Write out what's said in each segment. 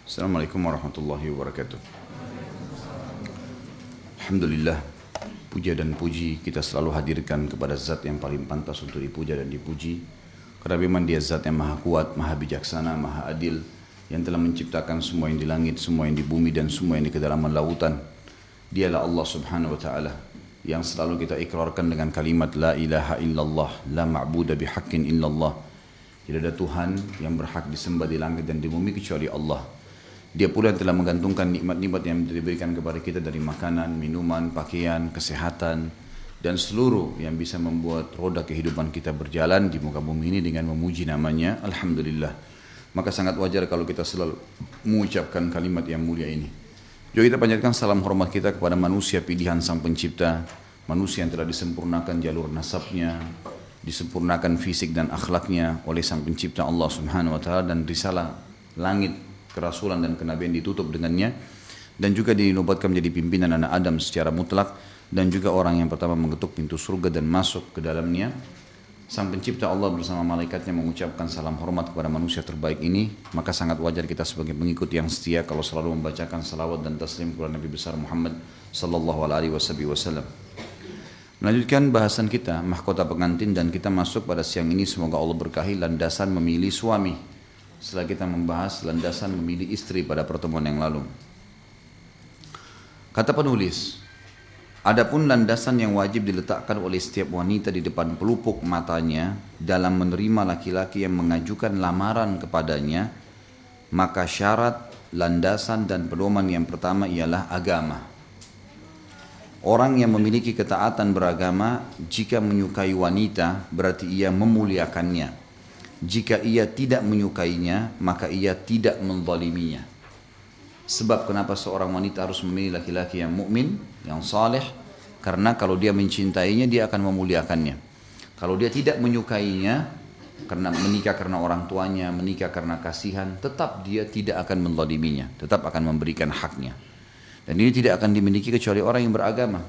Assalamualaikum warahmatullahi wabarakatuh. Alhamdulillah, puja dan puji kita selalu hadirkan kepada zat yang paling pantas untuk dipuja dan dipuji. Karena memang dia zat yang maha kuat, maha bijaksana, maha adil, yang telah menciptakan semua yang di langit, semua yang di bumi, dan semua yang di kedalaman lautan. Dialah Allah subhanahu wa ta'ala yang selalu kita ikrarkan dengan kalimat La ilaha illallah, la ma'buda bihaqqin illallah. Tidak ada Tuhan yang berhak disembah di langit dan di bumi kecuali Allah. Dia pula yang telah menggantungkan nikmat-nikmat yang diberikan kepada kita dari makanan, minuman, pakaian, kesehatan, dan seluruh yang bisa membuat roda kehidupan kita berjalan di muka bumi ini dengan memuji namanya. Alhamdulillah. Maka sangat wajar kalau kita selalu mengucapkan kalimat yang mulia ini. Juga kita panjatkan salam hormat kita kepada manusia pilihan Sang Pencipta, manusia yang telah disempurnakan jalur nasabnya, disempurnakan fisik dan akhlaknya oleh Sang Pencipta Allah Subhanahu wa taala, dan risalah langit, kerasulan dan kenabian ditutup dengannya, dan juga dinobatkan menjadi pimpinan anak Adam secara mutlak, dan juga orang yang pertama mengetuk pintu surga dan masuk ke dalamnya. Sang Pencipta Allah bersama malaikatnya mengucapkan salam hormat kepada manusia terbaik ini. Maka sangat wajar kita sebagai pengikut yang setia kalau selalu membacakan salawat dan taslim kepada Nabi besar Muhammad sallallahu alaihi wasallam. Melanjutkan bahasan kita mahkota pengantin, dan kita masuk pada siang ini semoga Allah berkahi landasan memilih suami. Setelah kita membahas landasan memilih istri pada pertemuan yang lalu. Kata penulis, adapun landasan yang wajib diletakkan oleh setiap wanita di depan pelupuk matanya dalam menerima laki-laki yang mengajukan lamaran kepadanya, maka syarat, landasan dan pedoman yang pertama ialah agama. Orang yang memiliki ketaatan beragama jika menyukai wanita berarti ia memuliakannya. Jika ia tidak menyukainya, maka ia tidak menzaliminya. Sebab kenapa seorang wanita harus memilih laki-laki yang mukmin, yang saleh? Karena kalau dia mencintainya, dia akan memuliakannya. Kalau dia tidak menyukainya, karena menikah karena orang tuanya, menikah karena kasihan, tetap dia tidak akan menzaliminya, tetap akan memberikan haknya. Dan ini tidak akan dimiliki kecuali orang yang beragama.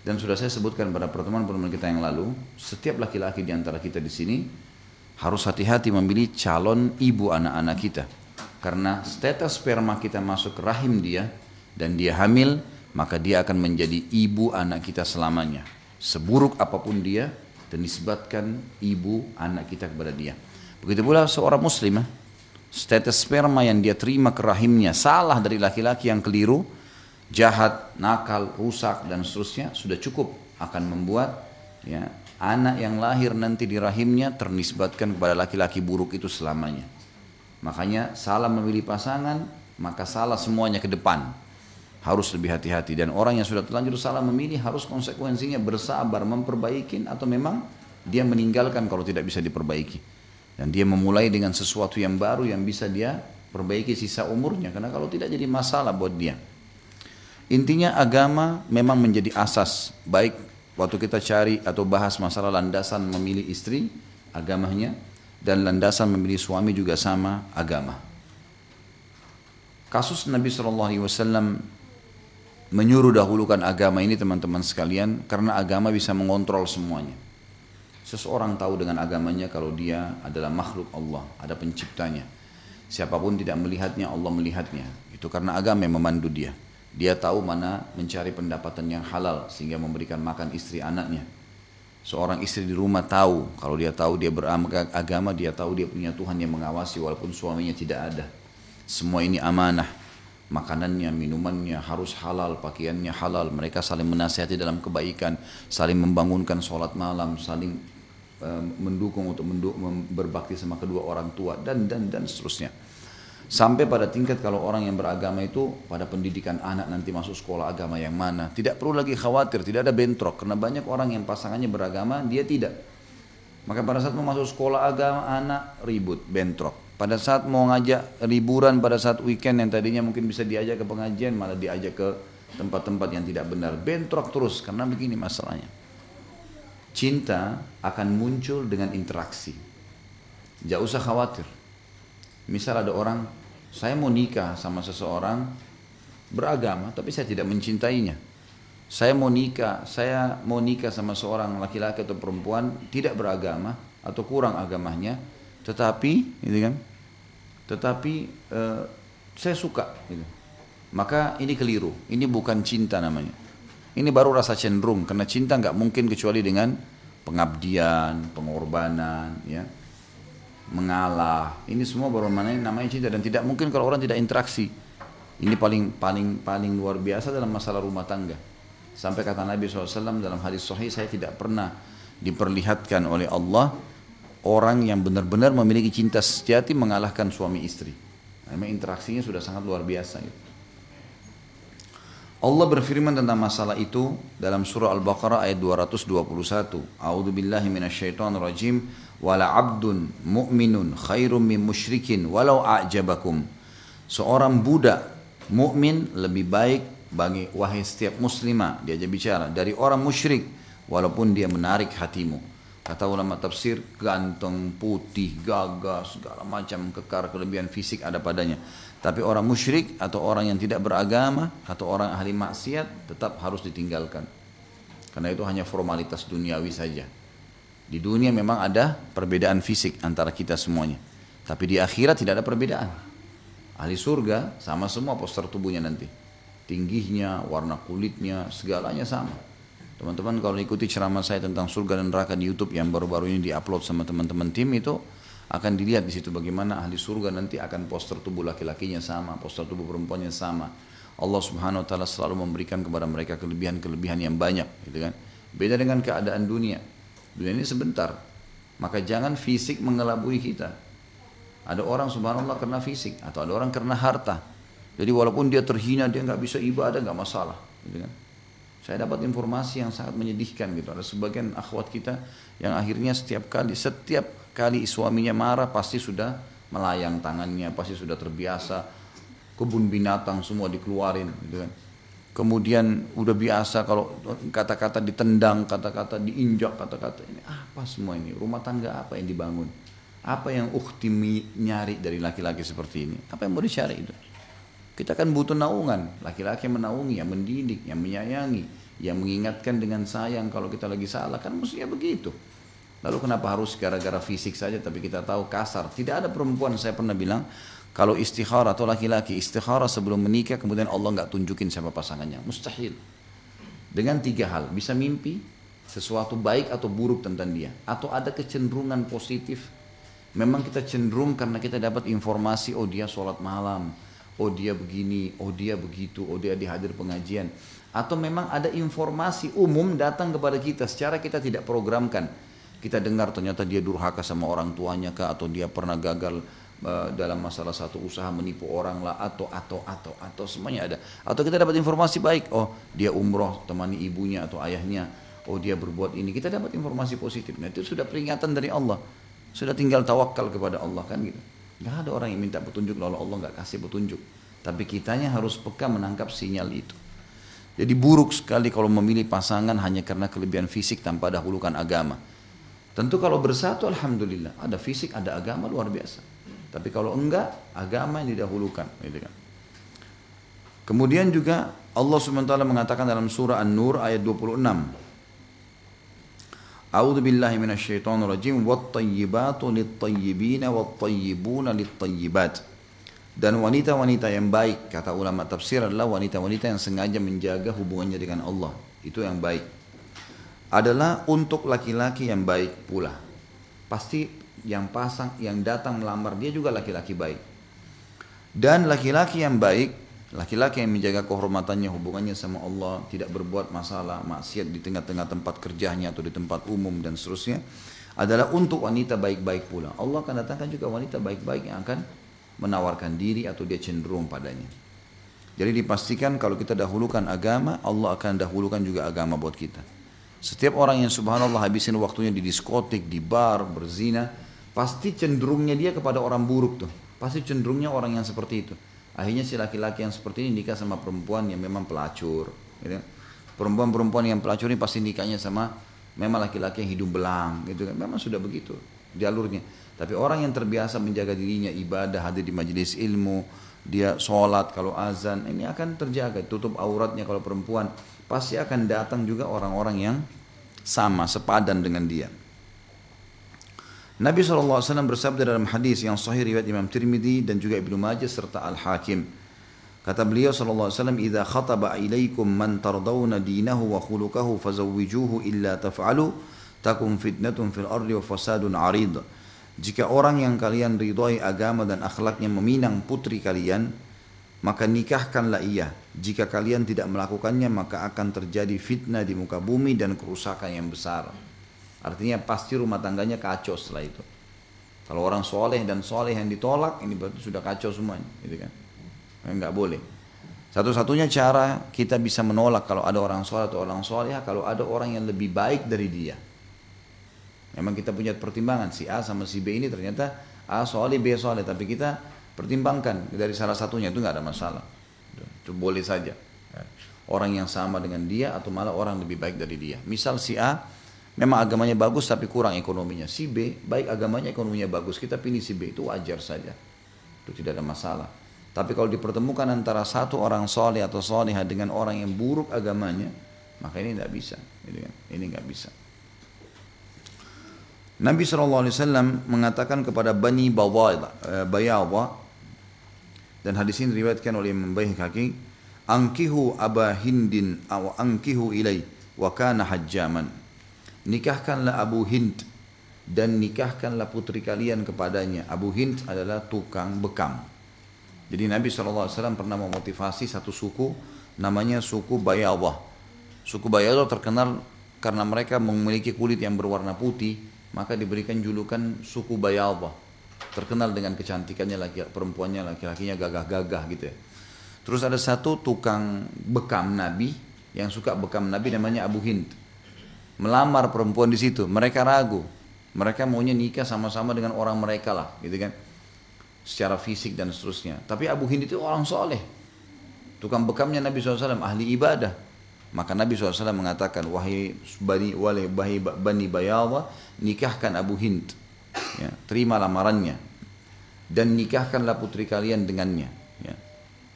Dan sudah saya sebutkan pada pertemuan-pertemuan kita yang lalu, setiap laki-laki di antara kita di sini harus hati-hati memilih calon ibu anak-anak kita. Karena status sperma kita masuk ke rahim dia dan dia hamil, maka dia akan menjadi ibu anak kita selamanya. Seburuk apapun dia, dan disebabkan ibu anak kita kepada dia. Begitu pula seorang muslimah, status sperma yang dia terima ke rahimnya salah dari laki-laki yang keliru, jahat, nakal, rusak dan seterusnya, sudah cukup akan membuat anak yang lahir nanti di rahimnya ternisbatkan kepada laki-laki buruk itu selamanya. Makanya salah memilih pasangan, maka salah semuanya ke depan. Harus lebih hati-hati, dan orang yang sudah terlanjur salah memilih harus konsekuensinya bersabar, memperbaiki, atau memang dia meninggalkan kalau tidak bisa diperbaiki. Dan dia memulai dengan sesuatu yang baru yang bisa dia perbaiki sisa umurnya, karena kalau tidak jadi masalah buat dia. Intinya agama memang menjadi asas, baik waktu kita cari atau bahas masalah landasan memilih istri, agamanya, dan landasan memilih suami juga sama, agama. Kasus Nabi SAW menyuruh dahulukan agama ini teman-teman sekalian, karena agama bisa mengontrol semuanya. Seseorang tahu dengan agamanya kalau dia adalah makhluk Allah, ada penciptanya. Siapapun tidak melihatnya, Allah melihatnya. Itu karena agama yang memandu dia. Dia tahu mana mencari pendapatan yang halal sehingga memberikan makan istri anaknya. Seorang istri di rumah tahu, kalau dia tahu dia beragama, dia tahu dia punya Tuhan yang mengawasi walaupun suaminya tidak ada. Semua ini amanah. Makanannya, minumannya harus halal, pakaiannya halal. Mereka saling menasihati dalam kebaikan, saling membangunkan sholat malam, saling mendukung untuk berbakti sama kedua orang tua, dan seterusnya. Sampai pada tingkat kalau orang yang beragama itu pada pendidikan anak nanti masuk sekolah agama yang mana, tidak perlu lagi khawatir, tidak ada bentrok, karena banyak orang yang pasangannya beragama, dia tidak. Maka pada saat mau masuk sekolah agama anak ribut, bentrok. Pada saat mau ngajak liburan, pada saat weekend yang tadinya mungkin bisa diajak ke pengajian, malah diajak ke tempat-tempat yang tidak benar, bentrok terus. Karena begini masalahnya, cinta akan muncul dengan interaksi. Jangan usah khawatir. Misal ada orang, saya mau nikah sama seseorang beragama tapi saya tidak mencintainya. Saya mau nikah sama seorang laki-laki atau perempuan tidak beragama atau kurang agamanya, tetapi saya suka. Gitu. Maka ini keliru, ini bukan cinta namanya. Ini baru rasa cenderung, karena cinta nggak mungkin kecuali dengan pengabdian, pengorbanan, ya, mengalah. Ini semua baru namanya cinta, dan tidak mungkin kalau orang tidak interaksi. Ini paling luar biasa dalam masalah rumah tangga. Sampai kata Nabi SAW dalam hadis sahih, saya tidak pernah diperlihatkan oleh Allah orang yang benar-benar memiliki cinta sejati mengalahkan suami istri. Memang interaksinya sudah sangat luar biasa. Gitu. Allah berfirman tentang masalah itu dalam surah Al-Baqarah ayat 221. A'udzu billahi minasyaitonir rajim. Wala 'abdun mu'minun khairum min musyrikin walau a'jabakum. Seorang budak mukmin lebih baik bagi wahai setiap muslimah, dia aja bicara, dari orang musyrik walaupun dia menarik hatimu. Kata ulama tafsir, ganteng, putih, gagah, segala macam kekar kelebihan fisik ada padanya. Tapi orang musyrik atau orang yang tidak beragama atau orang ahli maksiat tetap harus ditinggalkan. Karena itu hanya formalitas duniawi saja. Di dunia memang ada perbedaan fisik antara kita semuanya. Tapi di akhirat tidak ada perbedaan. Ahli surga sama semua poster tubuhnya nanti. Tingginya, warna kulitnya, segalanya sama. Teman-teman kalau ikuti ceramah saya tentang surga dan neraka di YouTube yang baru-baru ini diupload sama teman-teman tim itu, akan dilihat di situ bagaimana ahli surga nanti akan poster tubuh laki-lakinya sama, poster tubuh perempuannya sama. Allah Subhanahu wa taala selalu memberikan kepada mereka kelebihan-kelebihan yang banyak, gitu kan. Beda dengan keadaan dunia. Dunia ini sebentar. Maka jangan fisik mengelabui kita. Ada orang subhanallah karena fisik, atau ada orang karena harta. Jadi walaupun dia terhina, dia nggak bisa ibadah, nggak masalah, gitu kan. Saya dapat informasi yang sangat menyedihkan gitu. Ada sebagian akhwat kita yang akhirnya setiap kali suaminya marah pasti sudah melayang tangannya, pasti sudah terbiasa. Kebun binatang semua dikeluarin, gitu kan. Kemudian udah biasa kalau kata-kata ditendang, kata-kata diinjak, kata-kata ini apa semua ini? Rumah tangga apa yang dibangun? Apa yang ukhti nyari dari laki-laki seperti ini? Apa yang mau dicari itu? Kita kan butuh naungan. Laki-laki yang menaungi, yang mendidik, yang menyayangi, yang mengingatkan dengan sayang kalau kita lagi salah. Kan mestinya begitu. Lalu kenapa harus gara-gara fisik saja tapi kita tahu kasar? Tidak ada perempuan, saya pernah bilang, kalau istikharah atau laki-laki istikharah sebelum menikah kemudian Allah nggak tunjukin siapa pasangannya. Mustahil. Dengan 3 hal. Bisa mimpi sesuatu baik atau buruk tentang dia. Atau ada kecenderungan positif. Memang kita cenderung karena kita dapat informasi, oh dia sholat malam, oh dia begini, oh dia begitu, oh dia dihadir pengajian. Atau memang ada informasi umum datang kepada kita secara kita tidak programkan. Kita dengar ternyata dia durhaka sama orang tuanya kah, atau dia pernah gagal dalam masalah satu usaha menipu orang lah, atau semuanya ada. Atau kita dapat informasi baik, oh dia umroh temani ibunya atau ayahnya, oh dia berbuat ini. Kita dapat informasi positif. Nah itu sudah peringatan dari Allah. Sudah tinggal tawakal kepada Allah kan gitu. Gak ada orang yang minta petunjuk lalu Allah gak kasih petunjuk. Tapi kitanya harus peka menangkap sinyal itu. Jadi buruk sekali kalau memilih pasangan hanya karena kelebihan fisik tanpa dahulukan agama. Tentu kalau bersatu alhamdulillah, ada fisik, ada agama luar biasa. Tapi kalau enggak, agama yang didahulukan, gitu kan. Kemudian juga Allah SWT mengatakan dalam surah An-Nur ayat 26. A'udzu billahi minasyaitonir rajim wat-thayyibatu lit-thayyibina wat-thayyibuna lit-thayyibat. Dan wanita-wanita yang baik, kata ulama tafsir, adalah wanita-wanita yang sengaja menjaga hubungannya dengan Allah. Itu yang baik. Adalah untuk laki-laki yang baik pula. Pasti yang datang melamar dia juga laki-laki baik. Dan laki-laki yang baik, laki-laki yang menjaga kehormatannya, hubungannya sama Allah, tidak berbuat masalah, maksiat di tengah-tengah tempat kerjanya atau di tempat umum dan seterusnya, adalah untuk wanita baik-baik pula. Allah akan datangkan juga wanita baik-baik yang akan menawarkan diri atau dia cenderung padanya. Jadi dipastikan kalau kita dahulukan agama, Allah akan dahulukan juga agama buat kita. Setiap orang yang subhanallah habisin waktunya di diskotik, di bar, berzina, pasti cenderungnya dia kepada orang buruk tuh. Pasti cenderungnya orang yang seperti itu. Akhirnya si laki-laki yang seperti ini nikah sama perempuan yang memang pelacur. Gitu. Perempuan-perempuan yang pelacur ini pasti nikahnya sama memang laki-laki yang hidung belang. Gitu. Memang sudah begitu jalurnya. Tapi orang yang terbiasa menjaga dirinya, ibadah, hadir di majelis ilmu, dia sholat kalau azan, ini akan terjaga. Tutup auratnya kalau perempuan. Pasti akan datang juga orang-orang yang sama, sepadan dengan dia. Nabi SAW bersabda dalam hadis yang sahih riwayat Imam Tirmidzi dan juga Ibnu Majah serta Al-Hakim. Kata beliau SAW, "Idza khataba ilaikum man tardawna dinahu wa khuluquhu fazawwijuhu illa taf'alu takun fitnatun fil ardi wa fasadun 'arid." Jika orang yang kalian ridhai agama dan akhlaknya meminang putri kalian, maka nikahkanlah ia. Jika kalian tidak melakukannya, maka akan terjadi fitnah di muka bumi dan kerusakan yang besar. Artinya pasti rumah tangganya kacau setelah itu. Kalau orang soleh dan soleh yang ditolak, ini berarti sudah kacau semuanya, gitu kan? Enggak boleh. Satu-satunya cara kita bisa menolak kalau ada orang soleh atau orang soleh, kalau ada orang yang lebih baik dari dia. Memang kita punya pertimbangan, si A sama si B ini ternyata A soleh, B soleh, tapi kita pertimbangkan dari salah satunya, itu nggak ada masalah. Itu boleh saja. Orang yang sama dengan dia atau malah orang lebih baik dari dia. Misal si A memang agamanya bagus tapi kurang ekonominya. Si B baik agamanya, ekonominya bagus. Kita pilih si B, itu wajar saja. Itu tidak ada masalah. Tapi kalau dipertemukan antara satu orang soleh atau solehah dengan orang yang buruk agamanya, maka ini tidak bisa. Ini nggak bisa. Nabi SAW mengatakan kepada Bani Bayadha, dan hadis ini diriwayatkan oleh Imam Baihaqi, "Ankihu Aba Hindin aw ankihu ilai wa kana hajjaman." Nikahkanlah Abu Hind dan nikahkanlah putri kalian kepadanya. Abu Hind adalah tukang bekam. Jadi Nabi SAW pernah memotivasi satu suku, namanya suku Bayadha. Suku Bayadha terkenal karena mereka memiliki kulit yang berwarna putih, maka diberikan julukan suku Bayadha. Terkenal dengan kecantikannya, perempuannya, laki-lakinya gagah-gagah gitu ya. Terus ada satu tukang bekam Nabi yang suka bekam Nabi, namanya Abu Hind. Melamar perempuan di situ, mereka ragu, mereka maunya nikah sama-sama dengan orang mereka lah, gitu kan, secara fisik dan seterusnya. Tapi Abu Hind itu orang soleh, tukang bekamnya Nabi SAW, ahli ibadah. Maka Nabi SAW mengatakan, wahai Bani Bayadha, nikahkan Abu Hind, ya, terima lamarannya, dan nikahkanlah putri kalian dengannya, ya.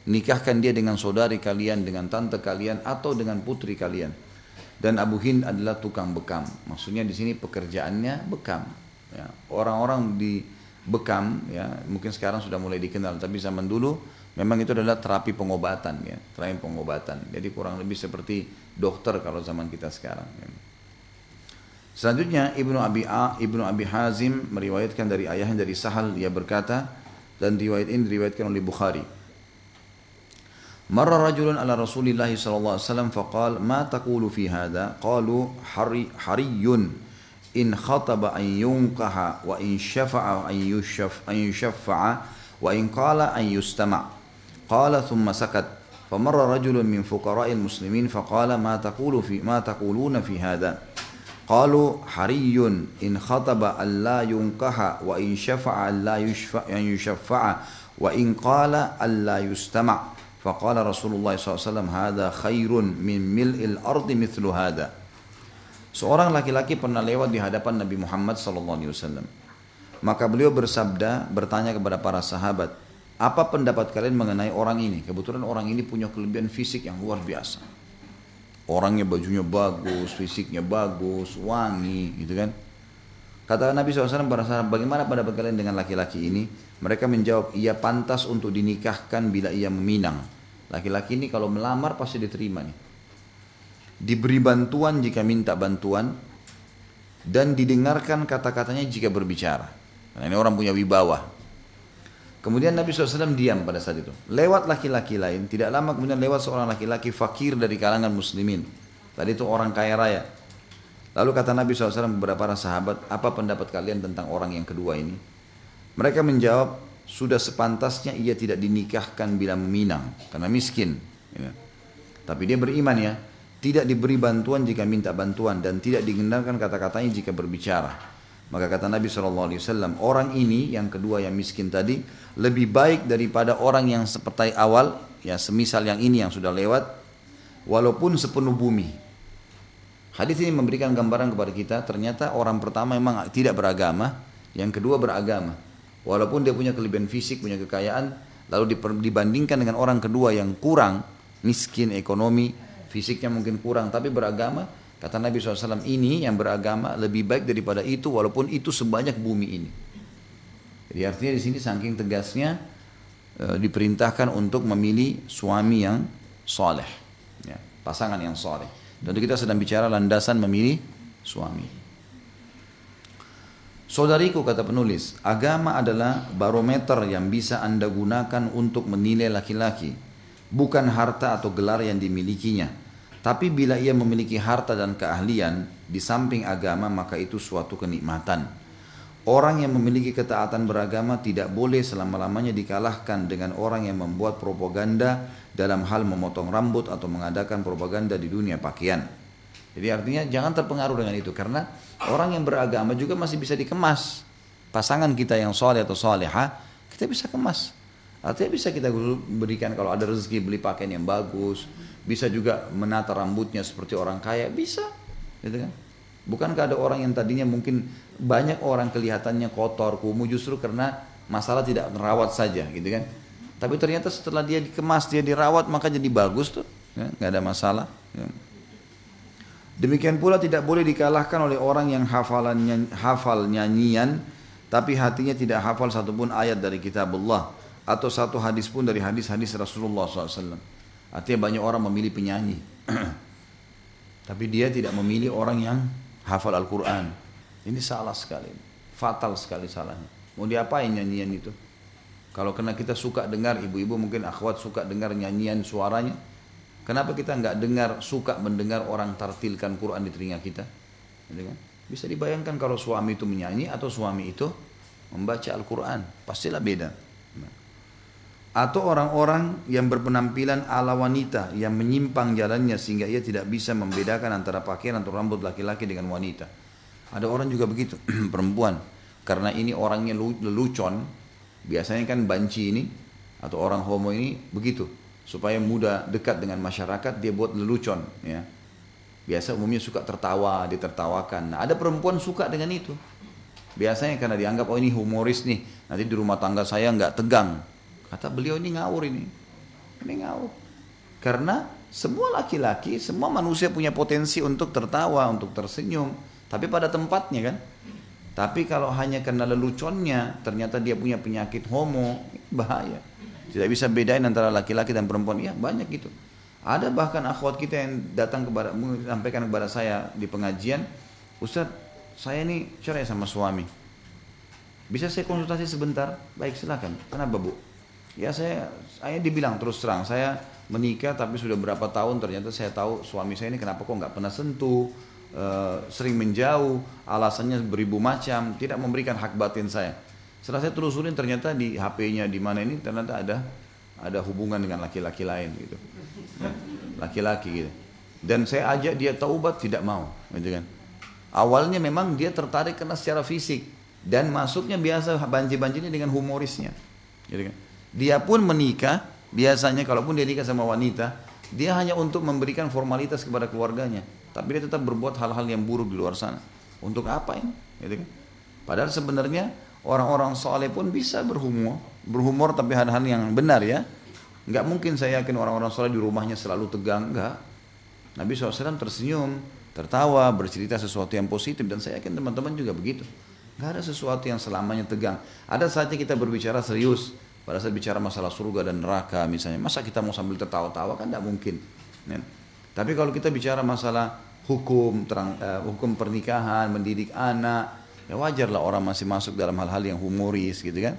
Nikahkan dia dengan saudari kalian, dengan tante kalian, atau dengan putri kalian. Dan Abu Hind adalah tukang bekam. Maksudnya di sini pekerjaannya bekam. Ya. Orang-orang di bekam, ya, mungkin sekarang sudah mulai dikenal, tapi zaman dulu memang itu adalah terapi pengobatan, ya, terapi pengobatan. Jadi kurang lebih seperti dokter kalau zaman kita sekarang. Ya. Selanjutnya Ibnu Abi Hazim meriwayatkan dari ayahnya dari Sahal, dia berkata, dan riwayat ini diriwayatkan oleh Bukhari. Marra rajulun ala Rasulillah sallallahu alaihi wasallam faqala ma taqulu fi hadha? Qalu hariyun in khataba an yunkaha wa in syafa'a an yushaffa'a wa in qala an yustama'. Qala thumma sakat. فمر رجل من فقراء المسلمين فقال ما تقولون في هذا؟ قالوا حري إن خطب أن لا ينكح وإن شفع أن يشفع وإن قال أن لا يستمع. فقال رسول الله صلى الله عليه وسلم هذا خير من ملء الأرض مثل هذا. Seorang laki-laki pernah lewat di hadapan Nabi Muhammad SAW. Maka beliau bertanya kepada para sahabat, apa pendapat kalian mengenai orang ini? Kebetulan orang ini punya kelebihan fisik yang luar biasa. Orangnya bajunya bagus, fisiknya bagus, wangi, gitu kan. Kata Nabi SAW para sahabat, bagaimana pendapat kalian dengan laki-laki ini? Mereka menjawab, ia pantas untuk dinikahkan bila ia meminang. Laki-laki ini kalau melamar pasti diterima nih. Diberi bantuan jika minta bantuan, dan didengarkan kata-katanya jika berbicara. Nah, ini orang punya wibawa. Kemudian Nabi SAW diam pada saat itu. Lewat laki-laki lain, tidak lama kemudian lewat seorang laki-laki fakir dari kalangan muslimin. Tadi itu orang kaya raya. Lalu kata Nabi SAW kepada para sahabat, apa pendapat kalian tentang orang yang kedua ini? Mereka menjawab, sudah sepantasnya ia tidak dinikahkan bila meminang, karena miskin. Ya. Tapi dia beriman ya, tidak diberi bantuan jika minta bantuan, dan tidak didengarkan kata-katanya jika berbicara. Maka kata Nabi SAW, orang ini yang kedua yang miskin tadi, lebih baik daripada orang yang seperti awal, ya semisal yang ini yang sudah lewat, walaupun sepenuh bumi. Hadis ini memberikan gambaran kepada kita, ternyata orang pertama memang tidak beragama, yang kedua beragama. Walaupun dia punya kelebihan fisik, punya kekayaan, lalu dibandingkan dengan orang kedua yang kurang, miskin ekonomi, fisiknya mungkin kurang, tapi beragama, Kata Nabi SAW, ini yang beragama lebih baik daripada itu walaupun itu sebanyak bumi ini. Jadi artinya di sini saking tegasnya diperintahkan untuk memilih suami yang soleh, ya, pasangan yang soleh. Tentu kita sedang bicara landasan memilih suami. Saudariku, kata penulis, agama adalah barometer yang bisa Anda gunakan untuk menilai laki-laki, bukan harta atau gelar yang dimilikinya. Tapi bila ia memiliki harta dan keahlian di samping agama, maka itu suatu kenikmatan. Orang yang memiliki ketaatan beragama tidak boleh selama-lamanya dikalahkan dengan orang yang membuat propaganda dalam hal memotong rambut atau mengadakan propaganda di dunia pakaian. Jadi artinya jangan terpengaruh dengan itu, karena orang yang beragama juga masih bisa dikemas. Pasangan kita yang soleh atau soleha, kita bisa kemas. Artinya bisa kita berikan, kalau ada rezeki beli pakaian yang bagus, bisa juga menata rambutnya seperti orang kaya, bisa, gitu kan? Bukankah ada orang yang tadinya mungkin banyak orang kelihatannya kotor, kumuh justru karena masalah tidak merawat saja, gitu kan? Tapi ternyata setelah dia dikemas, dia dirawat, maka jadi bagus tuh, ya? Nggak ada masalah. Ya. Demikian pula tidak boleh dikalahkan oleh orang yang hafal nyanyian, tapi hatinya tidak hafal satupun ayat dari kitabullah atau satu hadis pun dari hadis-hadis Rasulullah SAW. Artinya banyak orang memilih penyanyi, tapi dia tidak memilih orang yang hafal Al-Quran. Ini salah sekali, fatal sekali salahnya. Mau diapain nyanyian itu? Kalau kena kita suka dengar, ibu-ibu mungkin akhwat suka dengar nyanyian suaranya, kenapa kita nggak suka mendengar orang tartilkan Quran di telinga kita? Bisa dibayangkan kalau suami itu menyanyi atau suami itu membaca Al-Quran, pastilah beda. Atau orang-orang yang berpenampilan ala wanita yang menyimpang jalannya sehingga ia tidak bisa membedakan antara pakaian atau rambut laki-laki dengan wanita. Ada orang juga begitu, perempuan, karena ini orangnya lelucon, biasanya kan banci ini atau orang homo ini begitu, supaya mudah dekat dengan masyarakat dia buat lelucon, ya. Biasa umumnya suka tertawa, ditertawakan. Nah, ada perempuan suka dengan itu. Biasanya karena dianggap, oh ini humoris nih, nanti di rumah tangga saya nggak tegang. Kata beliau, ini ngawur ini ngawur. Karena semua laki-laki, semua manusia punya potensi untuk tertawa, untuk tersenyum, tapi pada tempatnya kan. Tapi kalau hanya karena leluconnya, ternyata dia punya penyakit homo, bahaya. Tidak bisa bedain antara laki-laki dan perempuan. Ya banyak gitu. Ada bahkan akhwat kita yang datang menyampaikan kepada saya di pengajian, Ustaz, saya ini cerai sama suami. Bisa saya konsultasi sebentar? Baik, silakan. Kenapa Bu? Ya saya dibilang terus terang, saya menikah tapi sudah berapa tahun ternyata saya tahu suami saya ini kenapa kok nggak pernah sentuh, sering menjauh, alasannya beribu macam, tidak memberikan hak batin saya. Setelah saya telusurin ternyata di HP-nya di mana ini ternyata ada hubungan dengan laki-laki lain gitu, laki-laki gitu. Dan saya ajak dia taubat tidak mau, gitu kan. Awalnya memang dia tertarik karena secara fisik dan masuknya biasa banci-bancinya dengan humorisnya, gitu kan. Dia pun menikah, biasanya kalaupun dia nikah sama wanita, dia hanya untuk memberikan formalitas kepada keluarganya, tapi dia tetap berbuat hal-hal yang buruk di luar sana. Untuk apa ini? Gitu kan? Padahal sebenarnya orang-orang soleh pun bisa berhumor tapi hal-hal yang benar ya. Nggak mungkin saya yakin orang-orang soleh di rumahnya selalu tegang, enggak. Nabi SAW tersenyum, tertawa, bercerita sesuatu yang positif, dan saya yakin teman-teman juga begitu. Nggak ada sesuatu yang selamanya tegang. Ada saatnya kita berbicara serius. Pada saat bicara masalah surga dan neraka misalnya, masa kita mau sambil tertawa-tawa, kan tidak mungkin. Ya. Tapi kalau kita bicara masalah hukum pernikahan, mendidik anak, ya wajarlah orang masih masuk dalam hal-hal yang humoris gitu kan.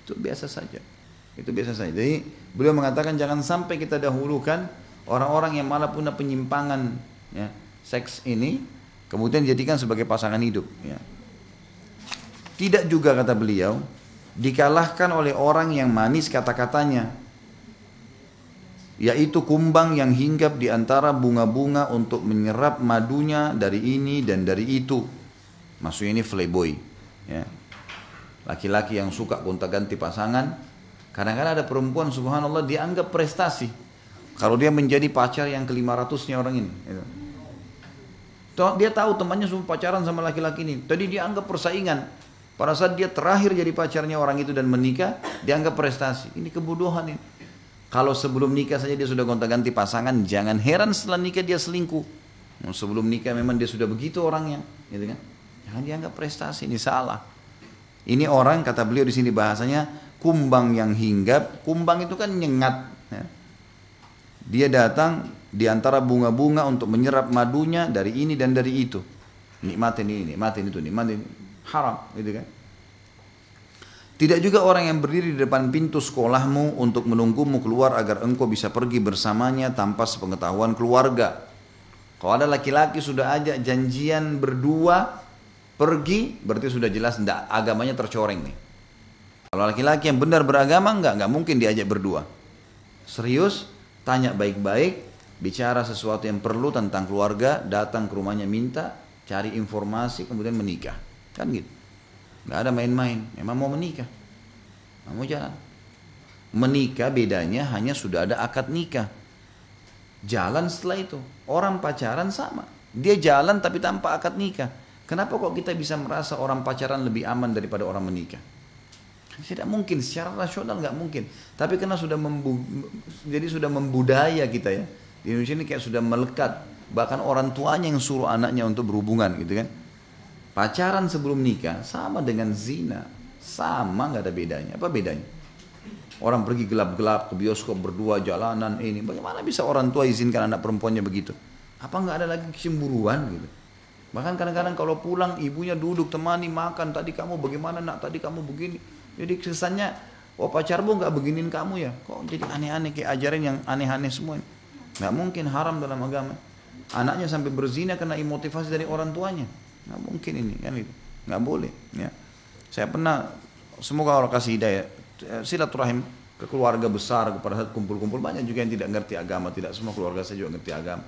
Itu biasa saja. Jadi beliau mengatakan jangan sampai kita dahulukan orang-orang yang malah punya penyimpangan, ya, seks ini, kemudian dijadikan sebagai pasangan hidup. Ya. Tidak juga, kata beliau, dikalahkan oleh orang yang manis kata-katanya, yaitu kumbang yang hinggap di antara bunga-bunga untuk menyerap madunya dari ini dan dari itu. Maksudnya ini playboy, ya. Laki-laki yang suka gonta-ganti pasangan. Kadang-kadang ada perempuan subhanallah dianggap prestasi kalau dia menjadi pacar yang ke-500-nya orang ini, gitu. Dia tahu temannya semua pacaran sama laki-laki ini, tadi dia anggap persaingan. Pada saat dia terakhir jadi pacarnya orang itu dan menikah, dianggap prestasi. Ini kebodohan ini. Kalau sebelum nikah saja dia sudah gonta-ganti pasangan, jangan heran setelah nikah dia selingkuh. Sebelum nikah memang dia sudah begitu orangnya, gitu kan? Jangan dianggap prestasi, ini salah. Ini orang, kata beliau di sini bahasanya, kumbang yang hinggap. Kumbang itu kan nyengat, ya. Dia datang di antara bunga-bunga untuk menyerap madunya dari ini dan dari itu. Nikmatin ini, nikmatin itu, nikmatin ini. Haram, gitu kan? Tidak juga orang yang berdiri di depan pintu sekolahmu untuk menunggumu keluar agar engkau bisa pergi bersamanya tanpa sepengetahuan keluarga. Kalau ada laki-laki sudah ajak janjian berdua pergi, berarti sudah jelas enggak, agamanya tercoreng nih. Kalau laki-laki yang benar beragama enggak mungkin diajak berdua. Serius, tanya baik-baik, bicara sesuatu yang perlu tentang keluarga, datang ke rumahnya minta, cari informasi, kemudian menikah. Kan gitu. Nggak ada main-main, memang mau menikah, nggak mau jalan. Menikah bedanya hanya sudah ada akad nikah. Jalan setelah itu, orang pacaran sama. Dia jalan tapi tanpa akad nikah. Kenapa kok kita bisa merasa orang pacaran lebih aman daripada orang menikah? Tidak mungkin, secara rasional nggak mungkin. Tapi karena jadi sudah membudaya kita ya. Di Indonesia ini kayak sudah melekat. Bahkan orang tuanya yang suruh anaknya untuk berhubungan gitu kan. Pacaran sebelum nikah sama dengan zina. Sama, nggak ada bedanya. Apa bedanya? Orang pergi gelap-gelap ke bioskop berdua jalanan ini. Bagaimana bisa orang tua izinkan anak perempuannya begitu? Apa nggak ada lagi kecemburuan gitu? Bahkan kadang-kadang kalau pulang ibunya duduk temani makan. Tadi kamu bagaimana nak? Tadi kamu begini. Jadi kesannya, oh pacarmu nggak beginin kamu ya? Kok jadi aneh-aneh kayak ajaran yang aneh-aneh semua? Nggak mungkin, haram dalam agama. Anaknya sampai berzina karena motivasi dari orang tuanya. Nggak mungkin ini kan itu. Nggak boleh. Ya. Saya pernah, semoga Allah kasih hidayah, silaturahim ke keluarga besar, kepada saat kumpul-kumpul banyak juga yang tidak ngerti agama. Tidak semua keluarga saya juga ngerti agama.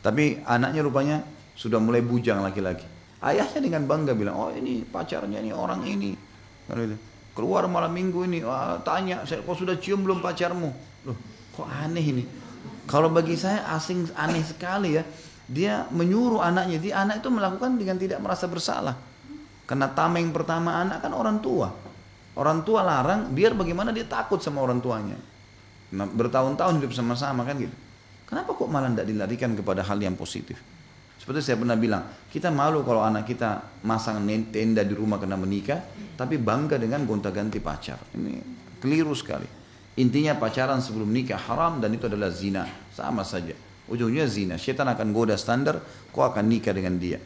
Tapi anaknya rupanya sudah mulai bujang laki-laki. Ayahnya dengan bangga bilang, oh ini pacarnya ini orang ini. Kan gitu. Keluar malam minggu ini, tanya, kok sudah cium belum pacarmu? Loh, kok aneh ini? Kalau bagi saya asing, aneh sekali ya. Dia menyuruh anaknya, anak itu melakukan dengan tidak merasa bersalah. Karena tameng pertama anak kan orang tua. Orang tua larang, biar bagaimana dia takut sama orang tuanya. Nah, bertahun-tahun hidup sama-sama kan gitu. Kenapa kok malah tidak dilarikan kepada hal yang positif? Seperti saya pernah bilang, kita malu kalau anak kita masang tenda di rumah karena menikah, tapi bangga dengan gonta-ganti pacar. Ini keliru sekali. Intinya pacaran sebelum nikah haram dan itu adalah zina. Sama saja. Ujungnya zina. Syaitan akan goda standar, kau akan nikah dengan dia.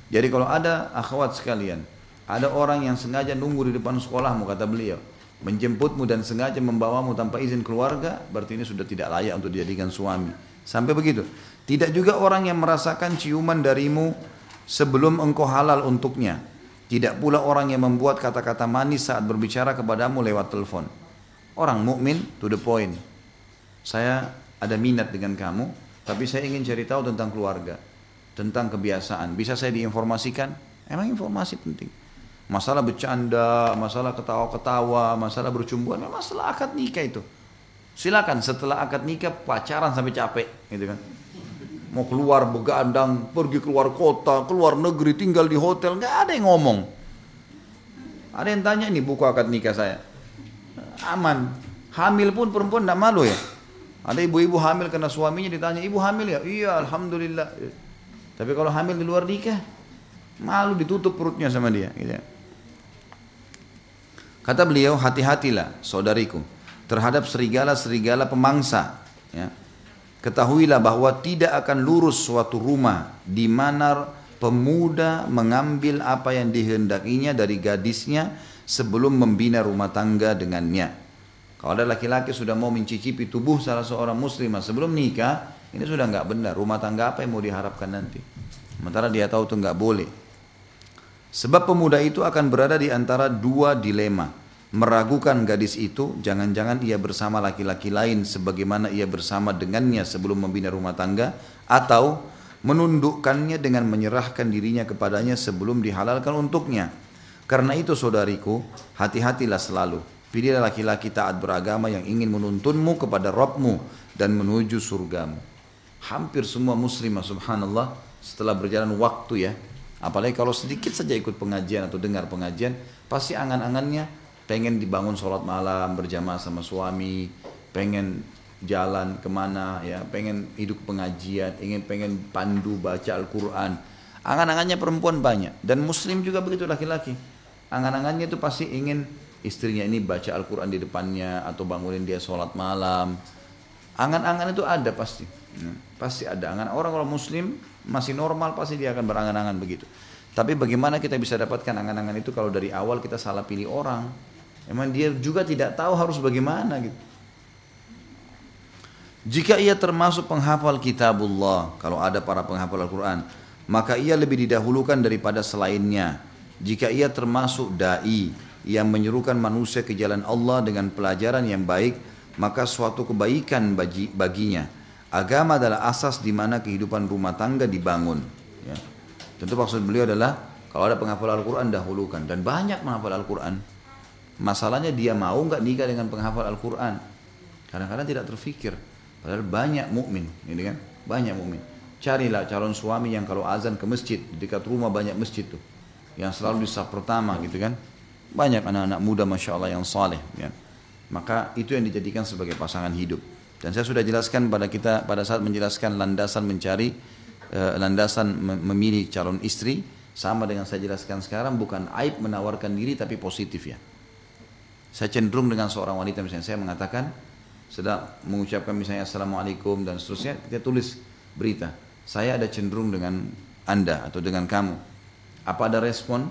Jadi kalau ada akhwat sekalian, ada orang yang sengaja nunggu di depan sekolahmu, kata beliau, menjemputmu dan sengaja membawamu tanpa izin keluarga, berarti ini sudah tidak layak untuk dijadikan suami. Sampai begitu. Tidak juga orang yang merasakan ciuman darimu sebelum engkau halal untuknya. Tidak pula orang yang membuat kata-kata manis saat berbicara kepadamu lewat telepon. Orang mukmin to the point. Saya ada minat dengan kamu, tapi saya ingin cari tahu tentang keluarga, tentang kebiasaan. Bisa saya diinformasikan? Emang informasi penting. Masalah bercanda, masalah ketawa-ketawa, masalah bercumbuan, memang masalah akad nikah itu. Silakan setelah akad nikah pacaran sampai capek, gitu kan. Mau keluar begadang, pergi keluar kota, keluar negeri, tinggal di hotel, nggak ada yang ngomong. Ada yang tanya ini buku akad nikah saya. Aman. Hamil pun perempuan nggak malu ya. Ada ibu-ibu hamil karena suaminya ditanya, ibu hamil ya? Iya, alhamdulillah. Tapi kalau hamil di luar nikah, malu ditutup perutnya sama dia. Gitu. Kata beliau, hati-hatilah saudariku terhadap serigala-serigala pemangsa. Ya. Ketahuilah bahwa tidak akan lurus suatu rumah di mana pemuda mengambil apa yang dihendakinya dari gadisnya sebelum membina rumah tangga dengannya. Kalau ada laki-laki sudah mau mencicipi tubuh salah seorang muslimah sebelum nikah, ini sudah nggak benar. Rumah tangga apa yang mau diharapkan nanti? Sementara dia tahu itu nggak boleh. Sebab pemuda itu akan berada di antara dua dilema. Meragukan gadis itu, jangan-jangan ia bersama laki-laki lain sebagaimana ia bersama dengannya sebelum membina rumah tangga, atau menundukkannya dengan menyerahkan dirinya kepadanya sebelum dihalalkan untuknya. Karena itu saudariku, hati-hatilah selalu. Pilihlah laki-laki taat beragama yang ingin menuntunmu kepada Rabbmu dan menuju surgamu. Hampir semua muslimah subhanallah setelah berjalan waktu ya, apalagi kalau sedikit saja ikut pengajian atau dengar pengajian, pasti angan-angannya pengen dibangun sholat malam berjamaah sama suami, pengen jalan kemana ya, pengen hidup pengajian, pengen pandu baca Al-Quran. Angan-angannya perempuan banyak, dan muslim juga begitu laki-laki. Angan-angannya itu pasti ingin istrinya ini baca Al-Quran di depannya, atau bangunin dia sholat malam. Angan-angan itu ada pasti. Pasti ada angan. Orang kalau muslim masih normal pasti dia akan berangan-angan begitu. Tapi bagaimana kita bisa dapatkan angan-angan itu kalau dari awal kita salah pilih orang? Emang dia juga tidak tahu harus bagaimana gitu. Jika ia termasuk penghafal kitabullah, kalau ada para penghafal Al-Quran, maka ia lebih didahulukan daripada selainnya. Jika ia termasuk da'i yang menyerukan manusia ke jalan Allah dengan pelajaran yang baik, maka suatu kebaikan baginya. Agama adalah asas di mana kehidupan rumah tangga dibangun. Ya. Tentu maksud beliau adalah kalau ada penghafal Al-Quran dahulukan, dan banyak menghafal Al-Quran. Masalahnya dia mau nggak nikah dengan penghafal Al-Quran? Kadang-kadang tidak terfikir. Padahal banyak mukmin, ini kan? Banyak mukmin. Carilah calon suami yang kalau azan ke masjid, di dekat rumah banyak masjid tuh, yang selalu di saf pertama gitu kan? Banyak anak-anak muda masya Allah yang saleh. Ya. Maka itu yang dijadikan sebagai pasangan hidup. Dan saya sudah jelaskan pada kita pada saat menjelaskan landasan mencari, landasan memilih calon istri, sama dengan saya jelaskan sekarang, bukan aib menawarkan diri tapi positif ya. Saya cenderung dengan seorang wanita misalnya, saya mengatakan, sedang mengucapkan misalnya Assalamualaikum dan seterusnya, kita tulis berita, saya ada cenderung dengan Anda atau dengan kamu. Apa ada respon?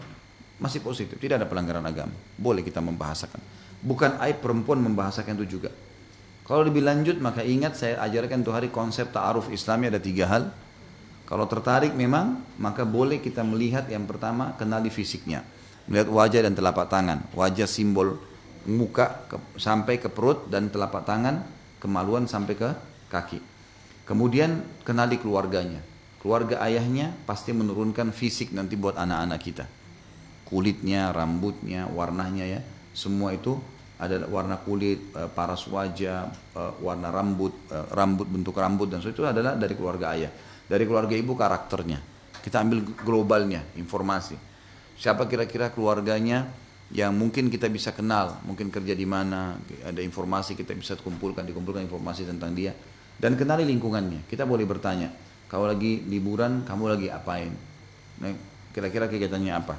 Masih positif, tidak ada pelanggaran agama. Boleh kita membahasakan. Bukan aib perempuan membahasakan itu juga. Kalau lebih lanjut maka ingat saya ajarkan tuh hari konsep ta'aruf Islami ada 3 hal. Kalau tertarik memang maka boleh kita melihat yang pertama kenali fisiknya. Melihat wajah dan telapak tangan. Wajah simbol muka sampai ke perut dan telapak tangan kemaluan sampai ke kaki. Kemudian kenali keluarganya. Keluarga ayahnya pasti menurunkan fisik nanti buat anak-anak kita. Kulitnya, rambutnya, warnanya ya. Semua itu ada warna kulit, paras wajah, warna rambut, bentuk rambut dan itu adalah dari keluarga ayah. Dari keluarga ibu karakternya. Kita ambil globalnya, informasi. Siapa kira-kira keluarganya yang mungkin kita bisa kenal, mungkin kerja di mana, ada informasi kita bisa dikumpulkan informasi tentang dia. Dan kenali lingkungannya. Kita boleh bertanya, kalau lagi liburan, kamu lagi apain? Nah, kira-kira kegiatannya apa?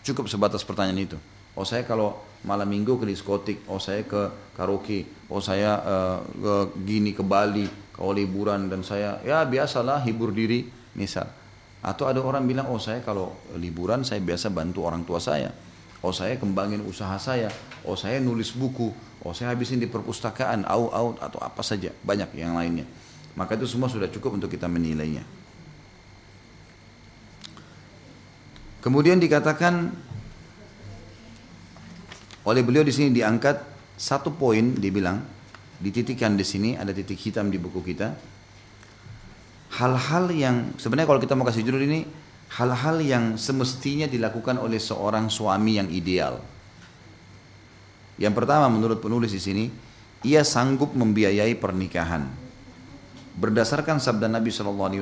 Cukup sebatas pertanyaan itu. Oh saya kalau malam minggu ke diskotik, oh saya ke karaoke, oh saya ke Bali, kalau liburan dan saya ya biasalah hibur diri misal. Atau ada orang bilang, oh saya kalau liburan saya biasa bantu orang tua saya, oh saya kembangin usaha saya, oh saya nulis buku, oh saya habisin di perpustakaan, atau apa saja, banyak yang lainnya. Maka itu semua sudah cukup untuk kita menilainya. Kemudian dikatakan oleh beliau di sini diangkat satu poin, dibilang dititikkan di sini, ada titik hitam di buku kita. Hal-hal yang sebenarnya kalau kita mau kasih judul ini, hal-hal yang semestinya dilakukan oleh seorang suami yang ideal. Yang pertama menurut penulis di sini, ia sanggup membiayai pernikahan. Berdasarkan sabda Nabi SAW,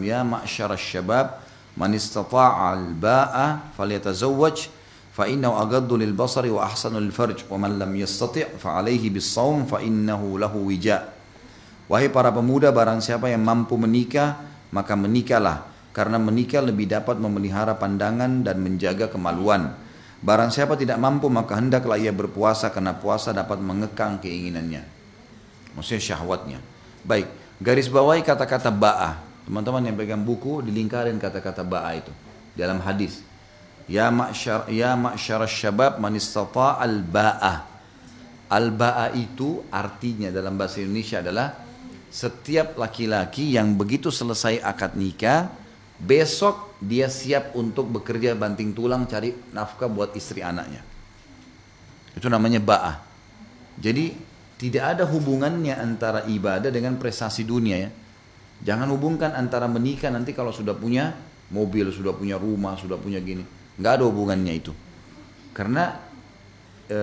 ya ma'syarasy syabab, man istata'a al-ba'a falyatazawwaj fa innahu aghaddu lil basari wa ahsanu lil farj wa man lam yastati' fa alayhi bis shaum fa innahu lahu wija. Wahai para pemuda, barang siapa yang mampu menikah maka menikahlah, karena menikah lebih dapat memelihara pandangan dan menjaga kemaluan. Barang siapa tidak mampu maka hendaklah ia berpuasa, karena puasa dapat mengekang keinginannya, maksudnya syahwatnya. Baik, garis bawahi kata-kata ba'ah. Teman-teman yang pegang buku dilingkarin kata-kata ba'ah itu dalam hadis. Ya ma'syarasy syabab man istata'a al-ba'ah. Al-ba'ah itu artinya dalam bahasa Indonesia adalah setiap laki-laki yang begitu selesai akad nikah, besok dia siap untuk bekerja banting tulang cari nafkah buat istri anaknya. Itu namanya ba'ah. Jadi tidak ada hubungannya antara ibadah dengan prestasi dunia ya. Jangan hubungkan antara menikah nanti kalau sudah punya mobil, sudah punya rumah, sudah punya gini. Nggak ada hubungannya itu. Karena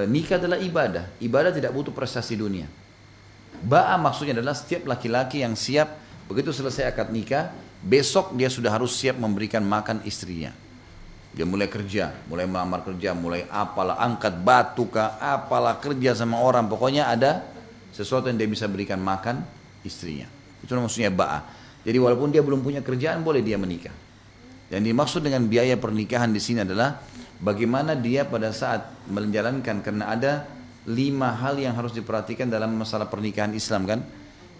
nikah adalah ibadah. Ibadah tidak butuh prestasi dunia. Ba'a maksudnya adalah setiap laki-laki yang siap begitu selesai akad nikah, besok dia sudah harus siap memberikan makan istrinya. Dia mulai kerja, mulai melamar kerja, mulai apalah, angkat batu kah, apalah, kerja sama orang. Pokoknya ada sesuatu yang dia bisa berikan makan istrinya. Itu maksudnya ba'a. Jadi walaupun dia belum punya kerjaan, boleh dia menikah. Yang dimaksud dengan biaya pernikahan di sini adalah bagaimana dia pada saat menjalankan, karena ada 5 hal yang harus diperhatikan dalam masalah pernikahan Islam kan.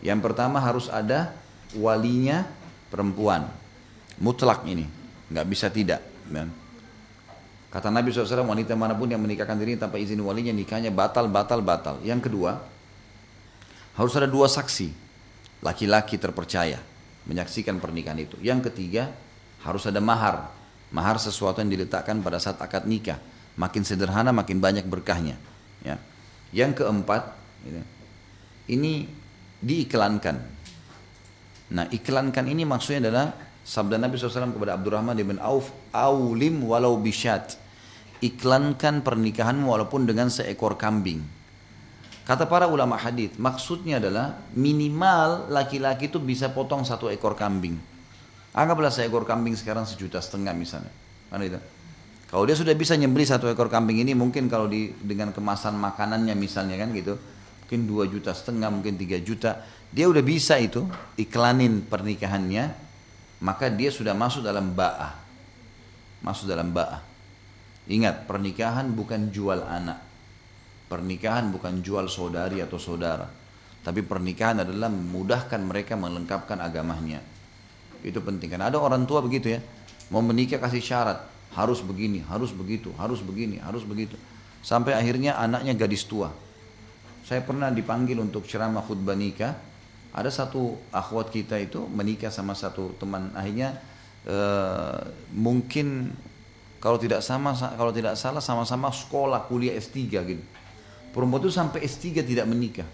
Yang pertama harus ada walinya perempuan, mutlak ini, nggak bisa tidak. Kata Nabi SAW, wanita manapun yang menikahkan diri tanpa izin walinya, nikahnya batal. Yang kedua, harus ada 2 saksi, laki-laki terpercaya, menyaksikan pernikahan itu. Yang ketiga, harus ada mahar. Mahar sesuatu yang diletakkan pada saat akad nikah. Makin sederhana, makin banyak berkahnya. Ya. Yang keempat, ini diiklankan. Nah, iklankan ini maksudnya adalah sabda Nabi SAW kepada Abdurrahman bin Auf, "Aulim walau bisyat." Iklankan pernikahanmu walaupun dengan seekor kambing. Kata para ulama hadis, maksudnya adalah minimal laki-laki itu bisa potong 1 ekor kambing. Anggaplah seekor kambing sekarang 1,5 juta misalnya. Mana itu? Kalau dia sudah bisa nyembelih 1 ekor kambing ini, mungkin kalau dengan kemasan makanannya misalnya kan gitu, mungkin 2,5 juta, mungkin 3 juta. Dia udah bisa itu iklanin pernikahannya, maka dia sudah masuk dalam ba'ah. Masuk dalam ba'ah. Ingat, pernikahan bukan jual anak. Pernikahan bukan jual saudari atau saudara. Tapi pernikahan adalah memudahkan mereka melengkapkan agamanya. Itu penting. Karena ada orang tua begitu ya, mau menikah kasih syarat, harus begini, harus begitu, harus begini, harus begitu. Sampai akhirnya anaknya gadis tua. Saya pernah dipanggil untuk ceramah khutbah nikah. Ada satu akhwat kita itu menikah sama satu teman. Akhirnya mungkin kalau tidak salah sama-sama sekolah kuliah S3 gitu. Perempuan itu sampai S3 tidak menikah.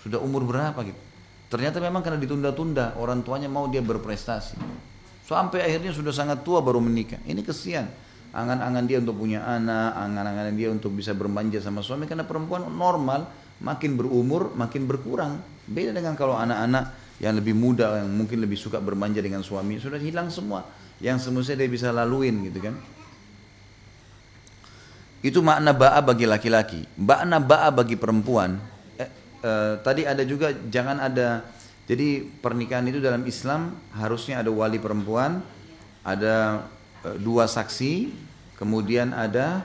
Sudah umur berapa gitu. Ternyata memang karena ditunda-tunda, orang tuanya mau dia berprestasi. Sampai akhirnya sudah sangat tua baru menikah. Ini kesian. Angan-angan dia untuk punya anak, angan-angan dia untuk bisa bermanja sama suami, karena perempuan normal makin berumur makin berkurang. Beda dengan kalau anak-anak yang lebih muda, yang mungkin lebih suka bermanja dengan suami, sudah hilang semua yang semestinya dia bisa laluin gitu kan. Itu makna ba'a bagi laki-laki. Makna ba'a bagi perempuan. Tadi ada juga jangan ada. Jadi pernikahan itu dalam Islam harusnya ada wali perempuan, ada 2 saksi, kemudian ada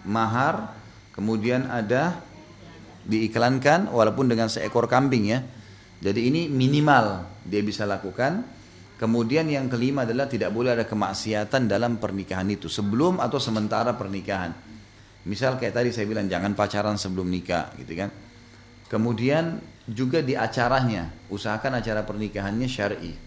mahar, kemudian ada diiklankan walaupun dengan seekor kambing ya. Jadi ini minimal dia bisa lakukan. Kemudian yang kelima adalah tidak boleh ada kemaksiatan dalam pernikahan itu sebelum atau sementara pernikahan. Misal kayak tadi saya bilang jangan pacaran sebelum nikah gitu kan. Kemudian juga di acaranya, usahakan acara pernikahannya syar'i.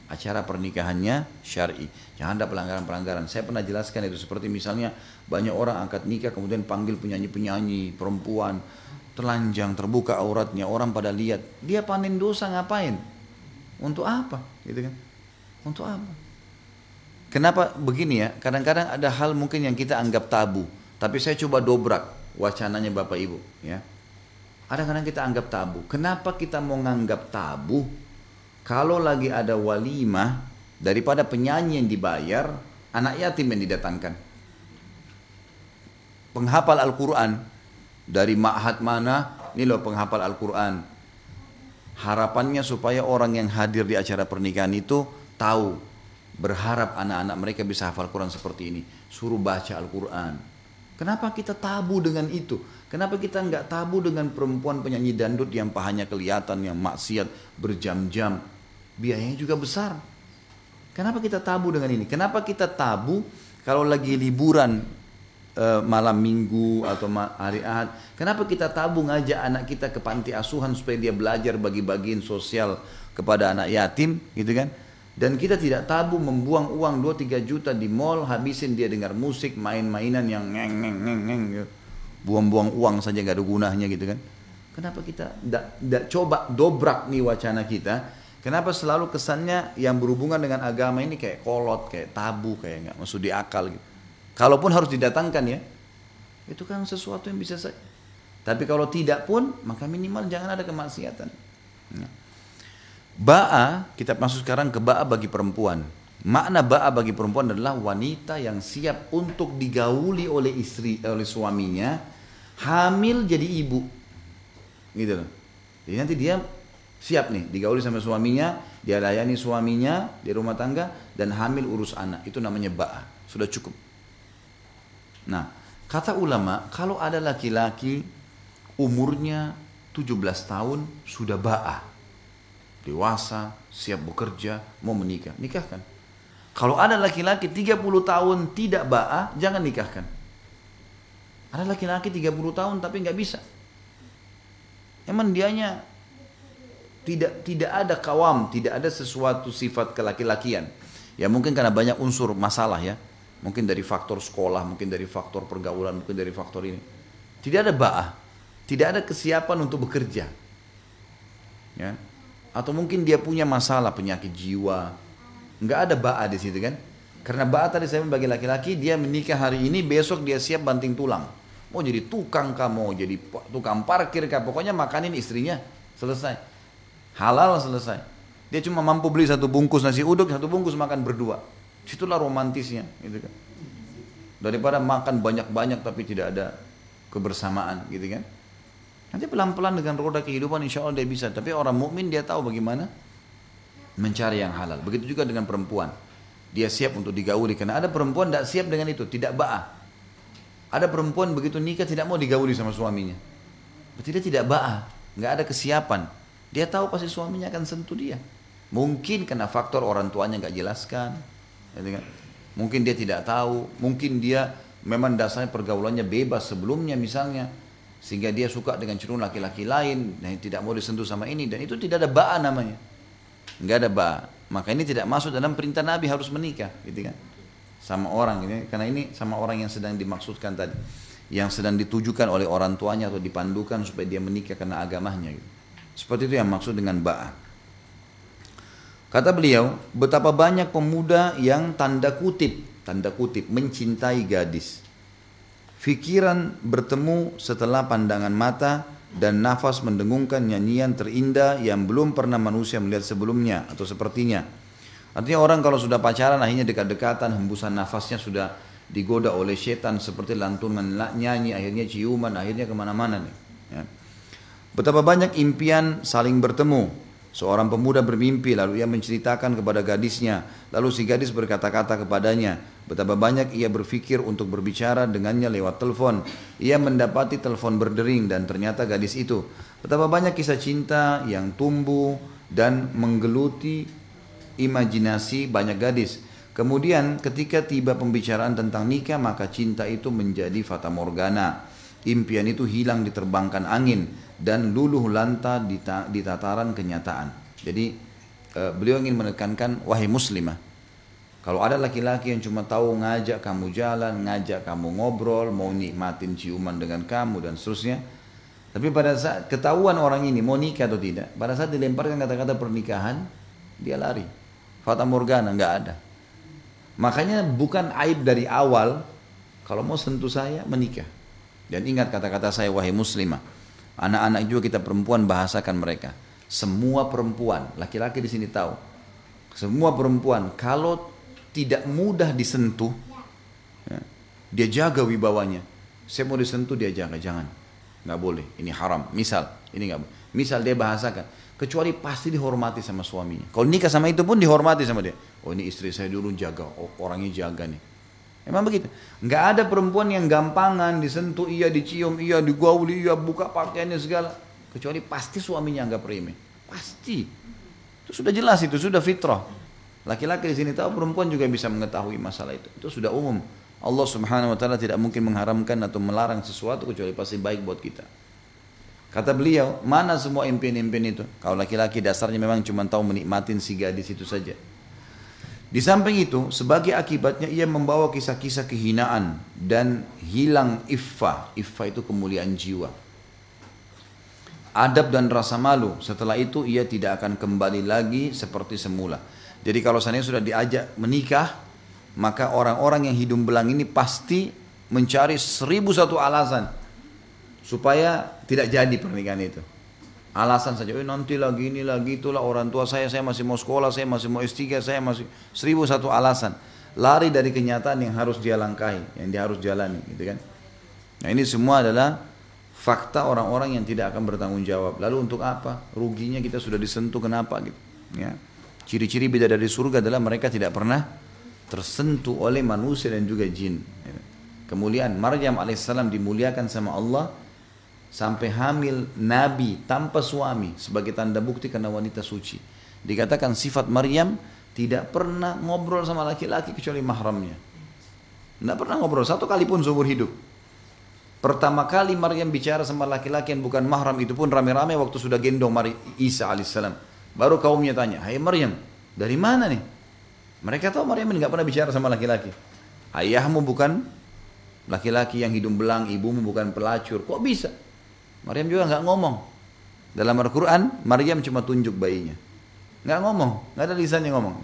Acara pernikahannya syar'i. Jangan ada pelanggaran-pelanggaran. Saya pernah jelaskan itu, seperti misalnya banyak orang angkat nikah kemudian panggil penyanyi-penyanyi perempuan, telanjang, terbuka auratnya, orang pada lihat. Dia panen dosa ngapain? Untuk apa? Gitu kan? Untuk apa? Kenapa begini ya? Kadang-kadang ada hal mungkin yang kita anggap tabu, tapi saya coba dobrak wacananya Bapak Ibu ya. Kadang-kadang kita anggap tabu. Kenapa kita mau nganggap tabu? Kalau lagi ada walimah, daripada penyanyi yang dibayar, anak yatim yang didatangkan. Penghafal Al-Quran, dari ma'had mana, ini loh penghafal Al-Quran. Harapannya supaya orang yang hadir di acara pernikahan itu tahu, berharap anak-anak mereka bisa hafal Quran seperti ini. Suruh baca Al-Quran. Kenapa kita tabu dengan itu? Kenapa kita nggak tabu dengan perempuan penyanyi dangdut yang pahanya kelihatan, yang maksiat berjam-jam, biayanya juga besar. Kenapa kita tabu dengan ini? Kenapa kita tabu kalau lagi liburan malam minggu atau hari Ahad? Kenapa kita tabu ngajak anak kita ke panti asuhan supaya dia belajar bagi-bagiin sosial kepada anak yatim, gitu kan? Dan kita tidak tabu membuang uang 2-3 juta di mall, habisin dia dengar musik, main-mainan yang ngeng gitu. Buang-buang uang saja gak ada gunanya gitu kan. Kenapa kita tidak coba dobrak nih wacana kita? Kenapa selalu kesannya yang berhubungan dengan agama ini kayak kolot, kayak tabu, kayak gak masuk di akal gitu. Kalaupun harus didatangkan ya, itu kan sesuatu yang bisa saja. Tapi kalau tidak pun, maka minimal jangan ada kemaksiatan. Ba'a, kita masuk sekarang ke ba'a bagi perempuan. Makna ba'a bagi perempuan adalah wanita yang siap untuk digauli oleh istri, oleh suaminya, hamil jadi ibu. gitu loh. Jadi nanti dia siap nih digauli sama suaminya, dia layani suaminya di rumah tangga dan hamil urus anak. Itu namanya ba'ah, sudah cukup. Nah, kata ulama, kalau ada laki-laki umurnya 17 tahun sudah ba'ah, dewasa, siap bekerja, mau menikah, nikahkan. Kalau ada laki-laki 30 tahun tidak ba'ah, jangan nikahkan. Ada laki-laki 30 tahun tapi nggak bisa. Emang dianya tidak ada kawam, tidak ada sesuatu sifat kelaki-lakian. Ya mungkin karena banyak unsur masalah ya. Mungkin dari faktor sekolah, mungkin dari faktor pergaulan, mungkin dari faktor ini. Tidak ada ba'ah, tidak ada kesiapan untuk bekerja. Ya. Atau mungkin dia punya masalah penyakit jiwa. Nggak ada ba'ah di situ kan? Karena ba'ah tadi saya bagi laki-laki, dia menikah hari ini, besok dia siap banting tulang. Mau jadi tukang kah, mau jadi tukang parkir kah, pokoknya makanin istrinya, selesai. Halal selesai. Dia cuma mampu beli satu bungkus nasi uduk, satu bungkus makan berdua. Situlah romantisnya, gitu kan. Daripada makan banyak-banyak tapi tidak ada kebersamaan, gitu kan. Nanti pelan-pelan dengan roda kehidupan insya Allah dia bisa. Tapi orang mukmin dia tahu bagaimana mencari yang halal. Begitu juga dengan perempuan. Dia siap untuk digauli. Karena ada perempuan tidak siap dengan itu, tidak ba'ah. Ada perempuan begitu nikah tidak mau digauli sama suaminya. Berarti dia tidak ba'ah, nggak ada kesiapan. Dia tahu pasti suaminya akan sentuh dia. Mungkin karena faktor orang tuanya nggak jelaskan. Mungkin dia tidak tahu. Mungkin dia memang dasarnya pergaulannya bebas sebelumnya misalnya. Sehingga dia suka dengan cenderung laki-laki lain. Dan tidak mau disentuh sama ini. Dan itu tidak ada ba'ah namanya. Nggak ada ba'ah. Maka ini tidak masuk dalam perintah Nabi harus menikah. Gitu kan. Sama orang ini, karena ini sama orang yang sedang dimaksudkan tadi, yang sedang ditujukan oleh orang tuanya atau dipandukan supaya dia menikah karena agamanya gitu. Seperti itu yang maksud dengan ba'ah. Kata beliau, betapa banyak pemuda yang tanda kutip mencintai gadis. Fikiran bertemu setelah pandangan mata dan nafas mendengungkan nyanyian terindah yang belum pernah manusia melihat sebelumnya atau sepertinya. Artinya orang kalau sudah pacaran akhirnya dekat-dekatan, hembusan nafasnya sudah digoda oleh setan seperti lantunan nyanyi, akhirnya ciuman, akhirnya kemana-mana nih. Ya. Betapa banyak impian saling bertemu. Seorang pemuda bermimpi lalu ia menceritakan kepada gadisnya, lalu si gadis berkata-kata kepadanya. Betapa banyak ia berpikir untuk berbicara dengannya lewat telepon. Ia mendapati telepon berdering dan ternyata gadis itu. Betapa banyak kisah cinta yang tumbuh dan menggeluti imajinasi banyak gadis. Kemudian ketika tiba pembicaraan tentang nikah, maka cinta itu menjadi fata morgana. Impian itu hilang diterbangkan angin dan luluh lantah di tataran kenyataan. Jadi beliau ingin menekankan, wahai muslimah, kalau ada laki-laki yang cuma tahu ngajak kamu jalan, ngajak kamu ngobrol, mau nikmatin ciuman dengan kamu dan seterusnya, tapi pada saat ketahuan orang ini mau nikah atau tidak, pada saat dilemparkan kata-kata pernikahan, dia lari. Fata morgana, nggak ada. Makanya bukan aib dari awal, kalau mau sentuh saya, menikah. Dan ingat kata-kata saya, wahai muslimah, anak-anak juga kita perempuan bahasakan mereka. Semua perempuan, laki-laki di sini tahu, semua perempuan kalau tidak mudah disentuh, ya, dia jaga wibawanya. Saya mau disentuh dia jaga, jangan, nggak boleh, ini haram. Misal, ini nggak boleh. Misal dia bahasakan, kecuali pasti dihormati sama suaminya. Kalau nikah sama itu pun dihormati sama dia. Oh ini istri saya dulu jaga, oh, orangnya jaga nih. Emang begitu. Nggak ada perempuan yang gampangan disentuh, iya dicium, iya digauli, iya buka pakaiannya segala. Kecuali pasti suaminya anggap remeh. Pasti. Itu sudah jelas, itu sudah fitrah. Laki-laki di sini tahu, perempuan juga bisa mengetahui masalah itu. Itu sudah umum. Allah Subhanahu wa taala tidak mungkin mengharamkan atau melarang sesuatu kecuali pasti baik buat kita. Kata beliau, mana semua impian-impian itu? Kalau laki-laki dasarnya memang cuma tahu menikmatin si gadis itu saja. Di samping itu, sebagai akibatnya ia membawa kisah-kisah kehinaan dan hilang iffah. Iffah itu kemuliaan jiwa. Adab dan rasa malu. Setelah itu ia tidak akan kembali lagi seperti semula. Jadi kalau seandainya sudah diajak menikah, maka orang-orang yang hidung belang ini pasti mencari 1001 alasan supaya tidak jadi pernikahan itu. Alasan saja, nanti lagi ini lagi itulah, orang tua saya masih mau sekolah, saya masih mau S3, saya masih 1001 alasan. Lari dari kenyataan yang harus dia langkahi, yang dia harus jalani, gitu kan. Nah ini semua adalah fakta orang-orang yang tidak akan bertanggung jawab. Lalu untuk apa? Ruginya kita sudah disentuh, kenapa gitu? Ya. Ciri-ciri bidadari surga adalah mereka tidak pernah tersentuh oleh manusia dan juga jin. Kemuliaan Maryam alaihissalam dimuliakan sama Allah sampai hamil nabi tanpa suami sebagai tanda bukti karena wanita suci. Dikatakan sifat Maryam tidak pernah ngobrol sama laki-laki kecuali mahramnya. Tidak pernah ngobrol satu kali pun seumur hidup. Pertama kali Maryam bicara sama laki-laki yang bukan mahram itu pun rame-rame waktu sudah gendong Isa alaihissalam. Baru kaumnya tanya, hai Maryam, dari mana nih? Mereka tahu Maryam ini nggak pernah bicara sama laki-laki. Ayahmu bukan laki-laki yang hidung belang, ibumu bukan pelacur. Kok bisa? Maryam juga nggak ngomong. Dalam Al-Quran, Maryam cuma tunjuk bayinya. Nggak ngomong, nggak ada lisannya ngomong.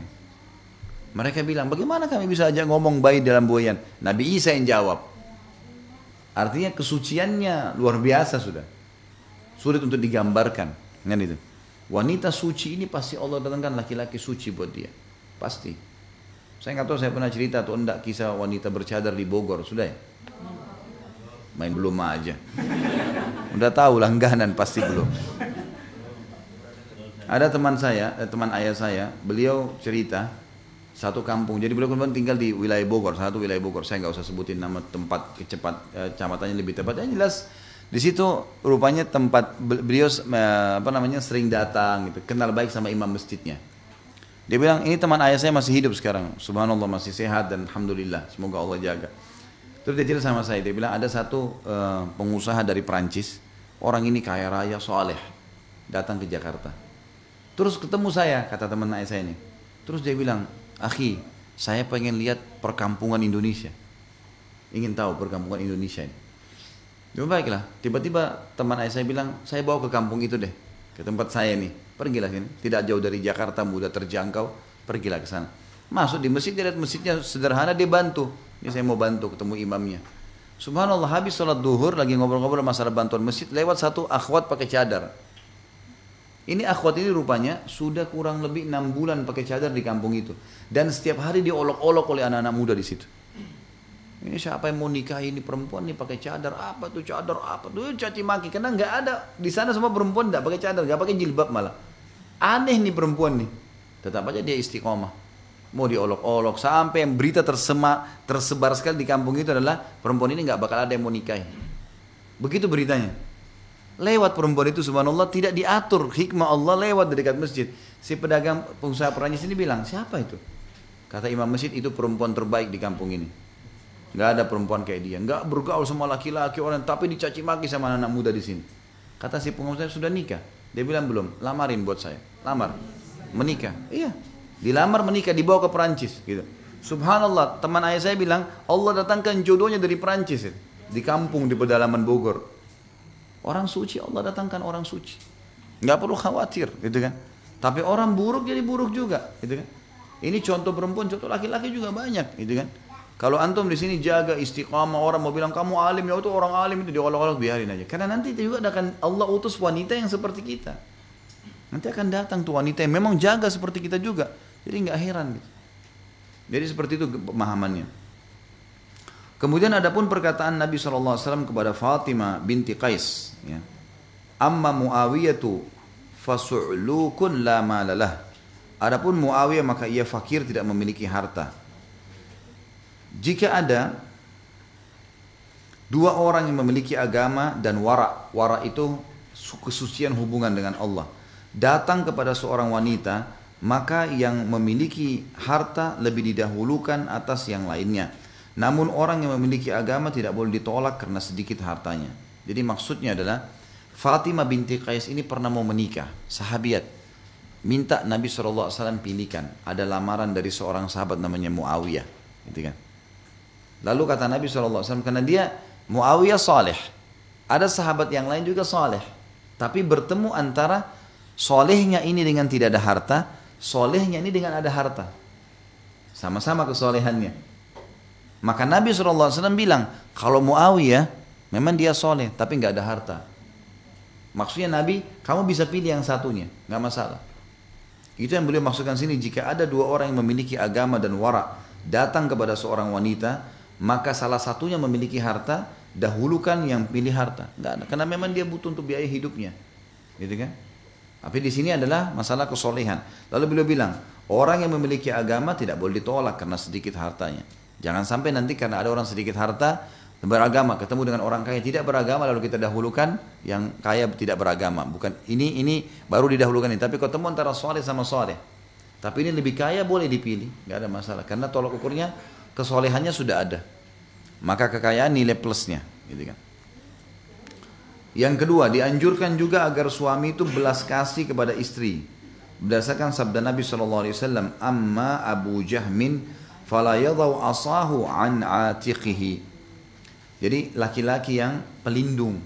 Mereka bilang, bagaimana kami bisa ajak ngomong bayi dalam buayan? Nabi Isa yang jawab. Artinya kesuciannya luar biasa sudah. Sulit untuk digambarkan. Kan itu. Wanita suci ini pasti Allah datangkan laki-laki suci buat dia. Pasti. Saya nggak tahu saya pernah cerita atau enggak kisah wanita bercadar di Bogor. Sudah ya? Main belum aja. Udah tahu langganan pasti belum. Ada teman saya, teman ayah saya, beliau cerita satu kampung. Jadi beliau kemudian tinggal di wilayah Bogor, satu wilayah Bogor. Saya nggak usah sebutin nama tempat kecamatannya lebih tepat. Yang jelas di situ rupanya tempat beliau sering datang gitu, kenal baik sama imam masjidnya. Dia bilang ini teman ayah saya masih hidup sekarang, subhanallah masih sehat dan alhamdulillah, semoga Allah jaga. Terus dia cerita sama saya, dia bilang ada satu pengusaha dari Perancis, orang ini kaya raya, soleh, datang ke Jakarta. Terus ketemu saya, kata teman ayah saya ini. Terus dia bilang, akhi, saya pengen lihat perkampungan Indonesia. Ingin tahu perkampungan Indonesia ini. Ya baiklah, tiba-tiba teman ayah saya bilang, saya bawa ke kampung itu deh, ke tempat saya nih. Pergilah sini, tidak jauh dari Jakarta, mudah terjangkau, pergilah ke sana. Masuk di masjid, dia lihat masjidnya sederhana, dia bantu. Ini saya mau bantu ketemu imamnya. Subhanallah, habis sholat duhur, lagi ngobrol-ngobrol masalah bantuan masjid, lewat satu akhwat pakai cadar. Ini akhwat ini rupanya sudah kurang lebih 6 bulan pakai cadar di kampung itu. Dan setiap hari diolok-olok oleh anak-anak muda di situ. Ini siapa yang mau nikah ini perempuan nih pakai cadar, apa tuh cadar, apa tuh, caci maki. Karena nggak ada, di sana semua perempuan nggak pakai cadar, nggak pakai jilbab malah. Aneh nih perempuan nih. Tetap aja dia istiqomah. Mau diolok-olok, sampai yang berita tersebar sekali di kampung itu adalah perempuan ini nggak bakal ada yang mau nikahi. Begitu beritanya. Lewat perempuan itu subhanallah tidak diatur, hikmah Allah lewat di dekat masjid. Si pedagang pengusaha Perancis ini bilang, siapa itu? Kata imam masjid, itu perempuan terbaik di kampung ini. Gak ada perempuan kayak dia, gak bergaul sama laki-laki orang, tapi dicaci maki sama anak muda di sini. Kata si pengusaha, sudah nikah? Dia bilang belum, lamarin buat saya. Lamar, menikah. Iya, dilamar menikah, dibawa ke Perancis gitu. Subhanallah, teman ayah saya bilang, Allah datangkan jodohnya dari Perancis di kampung di pedalaman Bogor. Orang suci Allah datangkan orang suci, nggak perlu khawatir, gitu kan? Tapi orang buruk jadi buruk juga, gitu kan? Ini contoh perempuan, contoh laki-laki juga banyak, gitu kan? Kalau antum di sini jaga istiqamah, orang mau bilang kamu alim ya itu orang alim itu diolok-olok biarin aja. Karena nanti juga akan Allah utus wanita yang seperti kita. Nanti akan datang tuh wanita yang memang jaga seperti kita juga, jadi nggak heran, gitu. Jadi seperti itu pemahamannya. Kemudian ada pun perkataan Nabi SAW kepada Fatimah binti Qais. Ya. Amma Muawiyatu fasu'lukun la malalah. Adapun Muawiyah maka ia fakir tidak memiliki harta. Jika ada dua orang yang memiliki agama dan wara itu kesucian hubungan dengan Allah, datang kepada seorang wanita, maka yang memiliki harta lebih didahulukan atas yang lainnya. Namun orang yang memiliki agama tidak boleh ditolak karena sedikit hartanya. Jadi maksudnya adalah Fatimah binti Qais ini pernah mau menikah, sahabiat. Minta Nabi SAW pilihkan. Ada lamaran dari seorang sahabat namanya Muawiyah. Gitu kan. Lalu kata Nabi SAW, karena dia Muawiyah saleh. Ada sahabat yang lain juga saleh. Tapi bertemu antara solehnya ini dengan tidak ada harta, solehnya ini dengan ada harta. Sama-sama kesolehannya. Maka Nabi SAW bilang, kalau Muawiyah memang dia soleh tapi nggak ada harta. Maksudnya Nabi, kamu bisa pilih yang satunya, nggak masalah. Itu yang beliau maksudkan sini. Jika ada dua orang yang memiliki agama dan wara datang kepada seorang wanita, maka salah satunya memiliki harta, dahulukan yang pilih harta. Nggak ada, karena memang dia butuh untuk biaya hidupnya, gitu kan? Tapi di sini adalah masalah kesolehan. Lalu beliau bilang, orang yang memiliki agama tidak boleh ditolak karena sedikit hartanya. Jangan sampai nanti karena ada orang sedikit harta beragama ketemu dengan orang kaya tidak beragama lalu kita dahulukan yang kaya tidak beragama. Bukan ini baru didahulukan ini. Tapi ketemu antara soleh sama soleh. Tapi ini lebih kaya boleh dipilih, nggak ada masalah. Karena tolak ukurnya kesolehannya sudah ada. Maka kekayaan nilai plusnya, gitu kan. Yang kedua, dianjurkan juga agar suami itu belas kasih kepada istri. Berdasarkan sabda Nabi SAW, amma Abu Jahmin fala yadau asahu an atiqihi. Jadi laki-laki yang pelindung.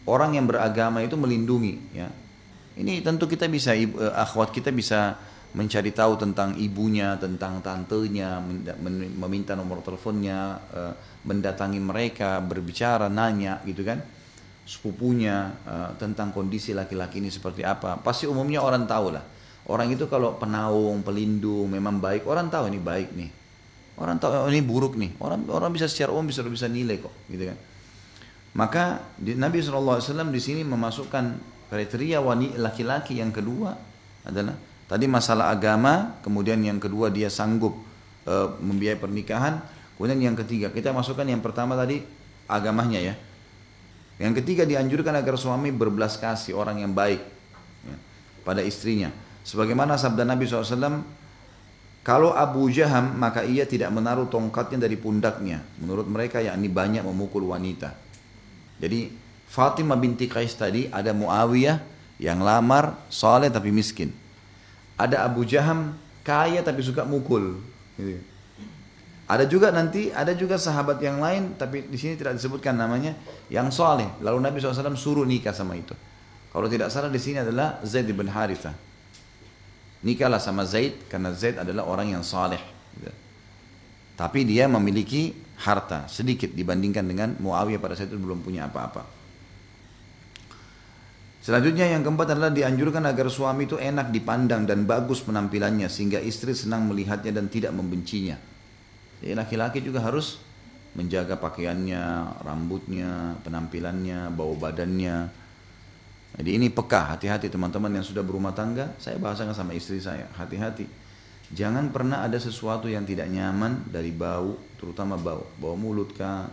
Orang yang beragama itu melindungi, ya. Ini tentu kita bisa, akhwat kita bisa mencari tahu tentang ibunya, tentang tantenya, meminta nomor teleponnya, mendatangi mereka, berbicara, nanya, gitu kan, sepupunya, tentang kondisi laki-laki ini seperti apa. Pasti umumnya orang tahu lah. Orang itu kalau penaung, pelindung, memang baik, orang tahu ini baik nih. Orang tahu ini buruk nih. Orang bisa secara umum bisa nilai kok, gitu kan. Maka Nabi SAW di sini memasukkan kriteria wanita laki-laki yang kedua adalah tadi masalah agama, kemudian yang kedua dia sanggup membiayai pernikahan, kemudian yang ketiga kita masukkan yang pertama tadi agamanya ya. Yang ketiga dianjurkan agar suami berbelas kasih orang yang baik ya, pada istrinya. Sebagaimana sabda Nabi SAW, kalau Abu Jaham maka ia tidak menaruh tongkatnya dari pundaknya. Menurut mereka yakni banyak memukul wanita. Jadi Fatimah binti Qais tadi ada Muawiyah yang lamar, saleh tapi miskin. Ada Abu Jaham kaya tapi suka mukul. Gitu. Ada juga sahabat yang lain tapi di sini tidak disebutkan namanya yang saleh. Lalu Nabi SAW suruh nikah sama itu. Kalau tidak salah di sini adalah Zaid bin Harithah. Nikahlah sama Zaid karena Zaid adalah orang yang saleh. Gitu. Tapi dia memiliki harta sedikit dibandingkan dengan Muawiyah pada saat itu belum punya apa-apa. Selanjutnya yang keempat adalah dianjurkan agar suami itu enak dipandang dan bagus penampilannya sehingga istri senang melihatnya dan tidak membencinya. Jadi laki-laki juga harus menjaga pakaiannya, rambutnya, penampilannya, bau badannya. Jadi ini peka, hati-hati teman-teman yang sudah berumah tangga. Saya bahasakan sama istri saya, hati-hati. Jangan pernah ada sesuatu yang tidak nyaman dari bau, terutama bau mulut kah,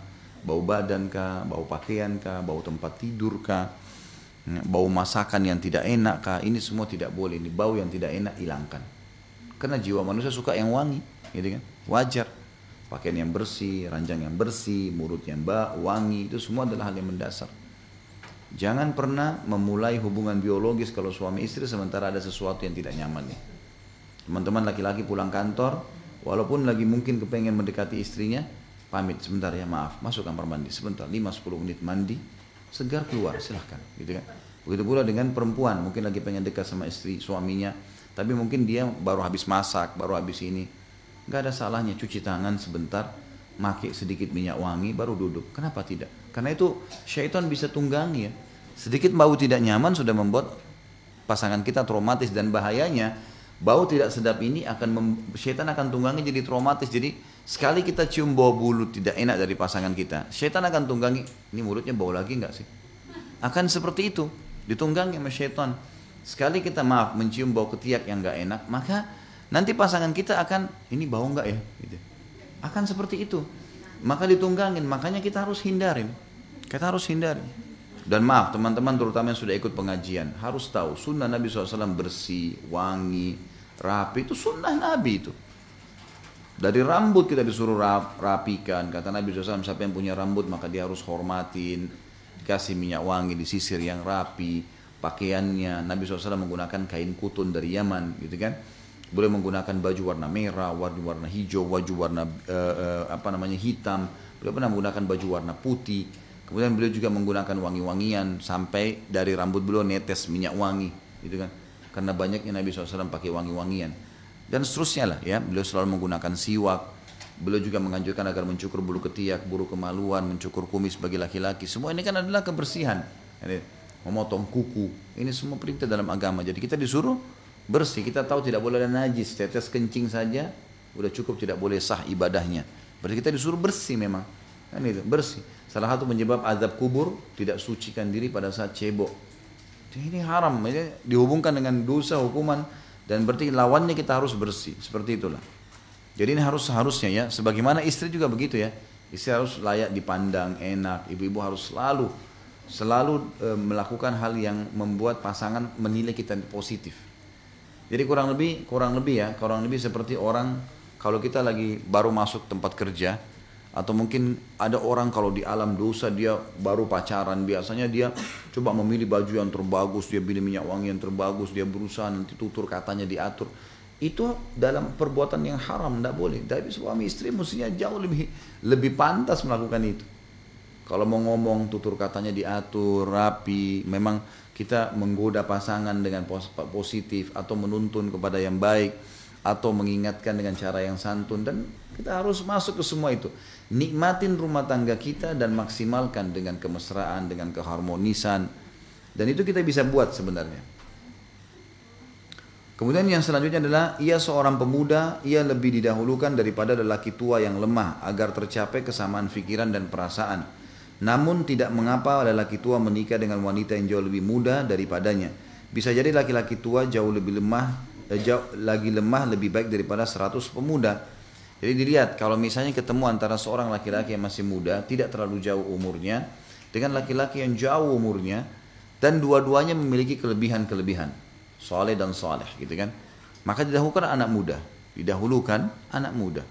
bau badan kah, bau pakaian kah, bau tempat tidur kah. Bau masakan yang tidak enak kah, ini semua tidak boleh. Ini bau yang tidak enak hilangkan. Karena jiwa manusia suka yang wangi, gitu kan? Wajar. Pakaian yang bersih, ranjang yang bersih, mulut yang wangi, itu semua adalah hal yang mendasar. Jangan pernah memulai hubungan biologis kalau suami istri sementara ada sesuatu yang tidak nyaman nih. Teman-teman laki-laki pulang kantor, walaupun lagi mungkin kepengen mendekati istrinya, pamit sebentar ya, maaf, masuk kamar mandi sebentar, 5-10 menit mandi, segar keluar silahkan, gitu kan. Begitu pula dengan perempuan, mungkin lagi pengen dekat sama istri suaminya, tapi mungkin dia baru habis masak, baru habis ini, nggak ada salahnya cuci tangan sebentar, pakai sedikit minyak wangi, baru duduk. Kenapa tidak? Karena itu syaitan bisa tunggangi ya. Sedikit bau tidak nyaman sudah membuat pasangan kita traumatis dan bahayanya bau tidak sedap ini syaitan akan tunggangi jadi traumatis. Jadi sekali kita cium bau bulu tidak enak dari pasangan kita, syaitan akan tunggangi, ini mulutnya bau lagi enggak sih? Akan seperti itu, ditunggangi sama syaitan. Sekali kita mencium bau ketiak yang enggak enak, maka nanti pasangan kita akan, ini bau enggak ya? Gitu. Akan seperti itu. Maka ditunggangin, makanya kita harus hindarin. Kita harus hindarin. Dan maaf teman-teman terutama yang sudah ikut pengajian, harus tahu sunnah Nabi SAW bersih, wangi, rapi, itu sunnah Nabi itu. Dari rambut kita disuruh rapikan. Kata Nabi SAW, siapa yang punya rambut maka dia harus hormatin, dikasih minyak wangi, disisir yang rapi. Pakaiannya Nabi SAW menggunakan kain kutun dari Yaman, gitu kan. Boleh menggunakan baju warna merah, warna hijau, baju warna hitam. Beliau pernah menggunakan baju warna putih. Kemudian beliau juga menggunakan wangi-wangian sampai dari rambut beliau netes minyak wangi, gitu kan. Karena banyaknya Nabi SAW pakai wangi-wangian. Dan seterusnya lah ya, beliau selalu menggunakan siwak. Beliau juga menganjurkan agar mencukur bulu ketiak, bulu kemaluan, mencukur kumis bagi laki-laki. Semua ini kan adalah kebersihan. Memotong kuku, ini semua perintah dalam agama. Jadi kita disuruh bersih. Kita tahu tidak boleh ada najis, tetes kencing saja udah cukup, tidak boleh sah ibadahnya. Berarti kita disuruh bersih memang. Kan itu, bersih. Salah satu penyebab azab kubur tidak sucikan diri pada saat cebok. Ini haram, ini dihubungkan dengan dosa, hukuman, dan berarti lawannya kita harus bersih. Seperti itulah. Jadi ini harusnya ya, sebagaimana istri juga begitu ya. Istri harus layak dipandang, enak. Ibu-ibu harus selalu melakukan hal yang membuat pasangan menilai kita positif. Jadi kurang lebih seperti orang kalau kita lagi baru masuk tempat kerja, atau mungkin ada orang kalau di alam dosa dia baru pacaran, biasanya dia coba memilih baju yang terbagus, dia pilih minyak wangi yang terbagus, dia berusaha nanti tutur katanya diatur. Itu dalam perbuatan yang haram, tidak boleh. Tapi suami istri mestinya jauh lebih pantas melakukan itu. Kalau mau ngomong tutur katanya diatur, rapi, memang kita menggoda pasangan dengan positif atau menuntun kepada yang baik atau mengingatkan dengan cara yang santun, dan kita harus masuk ke semua itu. Nikmatin rumah tangga kita dan maksimalkan dengan kemesraan, dengan keharmonisan, dan itu kita bisa buat sebenarnya. Kemudian yang selanjutnya adalah ia seorang pemuda, ia lebih didahulukan daripada lelaki tua yang lemah agar tercapai kesamaan pikiran dan perasaan. Namun tidak mengapa lelaki tua menikah dengan wanita yang jauh lebih muda daripadanya. Bisa jadi laki-laki tua jauh lemah lebih baik daripada 100 pemuda. Jadi dilihat kalau misalnya ketemu antara seorang laki-laki yang masih muda, tidak terlalu jauh umurnya, dengan laki-laki yang jauh umurnya, dan dua-duanya memiliki kelebihan-kelebihan, soleh dan soleh gitu kan, maka didahulukan anak muda.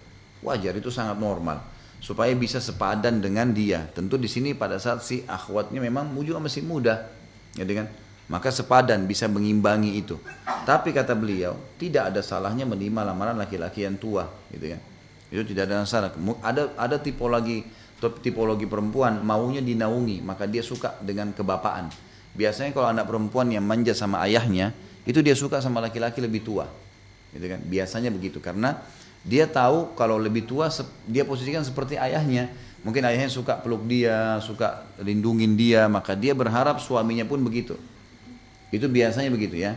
Wajar, itu sangat normal, supaya bisa sepadan dengan dia. Tentu di sini pada saat si akhwatnya memang juga masih muda, gitu kan, maka sepadan, bisa mengimbangi itu. Tapi kata beliau, tidak ada salahnya menerima lamaran laki-laki yang tua, gitu kan. Itu tidak ada masalah. Ada tipologi perempuan maunya dinaungi, maka dia suka dengan kebapaan. Biasanya kalau anak perempuan yang manja sama ayahnya, itu dia suka sama laki-laki lebih tua, gitu kan. Biasanya begitu, karena dia tahu kalau lebih tua dia posisikan seperti ayahnya. Mungkin ayahnya suka peluk dia, suka lindungin dia, maka dia berharap suaminya pun begitu. Itu biasanya begitu ya.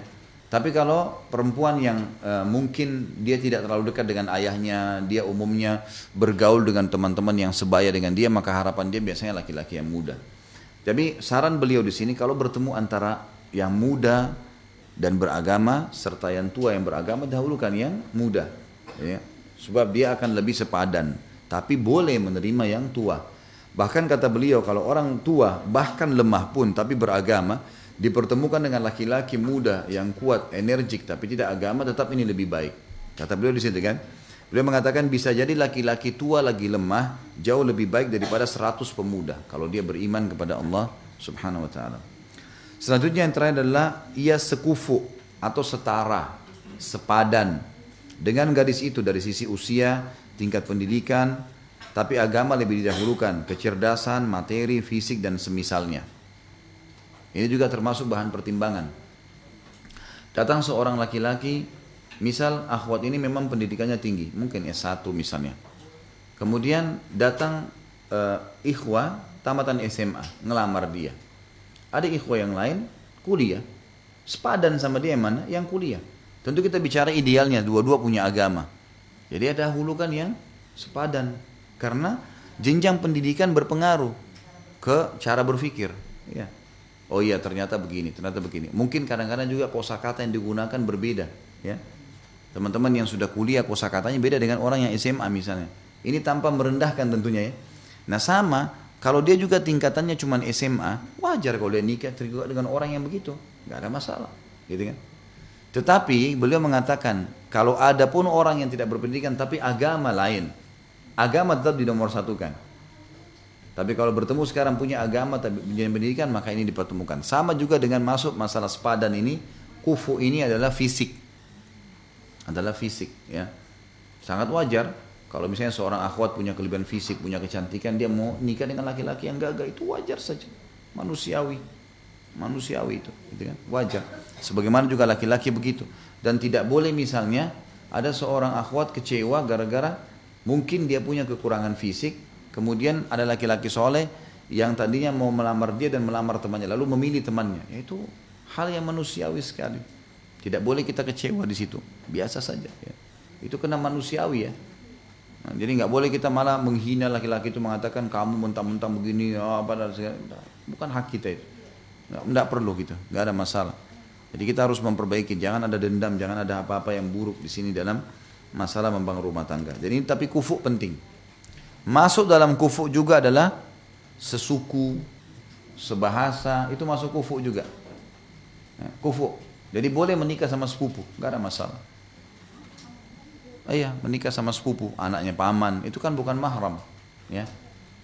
Tapi kalau perempuan yang mungkin dia tidak terlalu dekat dengan ayahnya, dia umumnya bergaul dengan teman-teman yang sebaya dengan dia, maka harapan dia biasanya laki-laki yang muda. Jadi saran beliau di sini, kalau bertemu antara yang muda dan beragama serta yang tua yang beragama, dahulukan yang muda, ya. Sebab dia akan lebih sepadan. Tapi boleh menerima yang tua. Bahkan kata beliau, kalau orang tua bahkan lemah pun tapi beragama, dipertemukan dengan laki-laki muda yang kuat, energik tapi tidak agama, tetap ini lebih baik. Kata beliau di situ kan. Beliau mengatakan bisa jadi laki-laki tua lagi lemah jauh lebih baik daripada 100 pemuda kalau dia beriman kepada Allah Subhanahu wa taala. Selanjutnya yang terakhir adalah ia sekufu atau setara, sepadan dengan gadis itu dari sisi usia, tingkat pendidikan, tapi agama lebih didahulukan, kecerdasan, materi, fisik dan semisalnya. Ini juga termasuk bahan pertimbangan. Datang seorang laki-laki, misal akhwat ini memang pendidikannya tinggi, mungkin S1 misalnya. Kemudian datang ikhwah tamatan SMA, ngelamar dia. Ada ikhwah yang lain kuliah, sepadan sama dia yang mana? Yang kuliah. Tentu kita bicara idealnya, dua-dua punya agama. Jadi ada dahulukan yang sepadan, karena jenjang pendidikan berpengaruh ke cara berpikir. Ya. Oh iya, ternyata begini. Mungkin kadang-kadang juga kosakata yang digunakan berbeda, ya. Teman-teman yang sudah kuliah kosakatanya beda dengan orang yang SMA misalnya. Ini tanpa merendahkan tentunya ya. Nah sama, kalau dia juga tingkatannya cuma SMA, wajar kalau dia nikah juga dengan orang yang begitu, nggak ada masalah, gitu kan. Tetapi beliau mengatakan, kalau ada pun orang yang tidak berpendidikan tapi agama lain, agama tetap dinomorsatukan. Tapi kalau bertemu sekarang punya agama tapi punya pendidikan, maka ini dipertemukan. Sama juga dengan masuk masalah sepadan ini, kufu ini adalah fisik. Ya. Sangat wajar kalau misalnya seorang akhwat punya kelebihan fisik, punya kecantikan, dia mau nikah dengan laki-laki yang gagah, itu wajar saja. Manusiawi itu, gitu kan? Wajar. Sebagaimana juga laki-laki begitu. Dan tidak boleh misalnya ada seorang akhwat kecewa gara-gara mungkin dia punya kekurangan fisik. Kemudian ada laki-laki soleh yang tadinya mau melamar dia dan melamar temannya, lalu memilih temannya. Itu hal yang manusiawi sekali. Tidak boleh kita kecewa di situ. Biasa saja. Ya. Itu kena manusiawi ya. Nah, jadi nggak boleh kita malah menghina laki-laki itu, mengatakan kamu mentang-mentang begini, apa dan segala. Bukan hak kita itu. Nggak perlu gitu, nggak ada masalah. Jadi kita harus memperbaiki, jangan ada dendam, jangan ada apa-apa yang buruk di sini dalam masalah membangun rumah tangga. Jadi tapi kufu penting. Masuk dalam kufu juga adalah sesuku, sebahasa, itu masuk kufu juga. Ya, kufu. Jadi boleh menikah sama sepupu, nggak ada masalah. Iya, menikah sama sepupu, anaknya paman, itu kan bukan mahram, ya.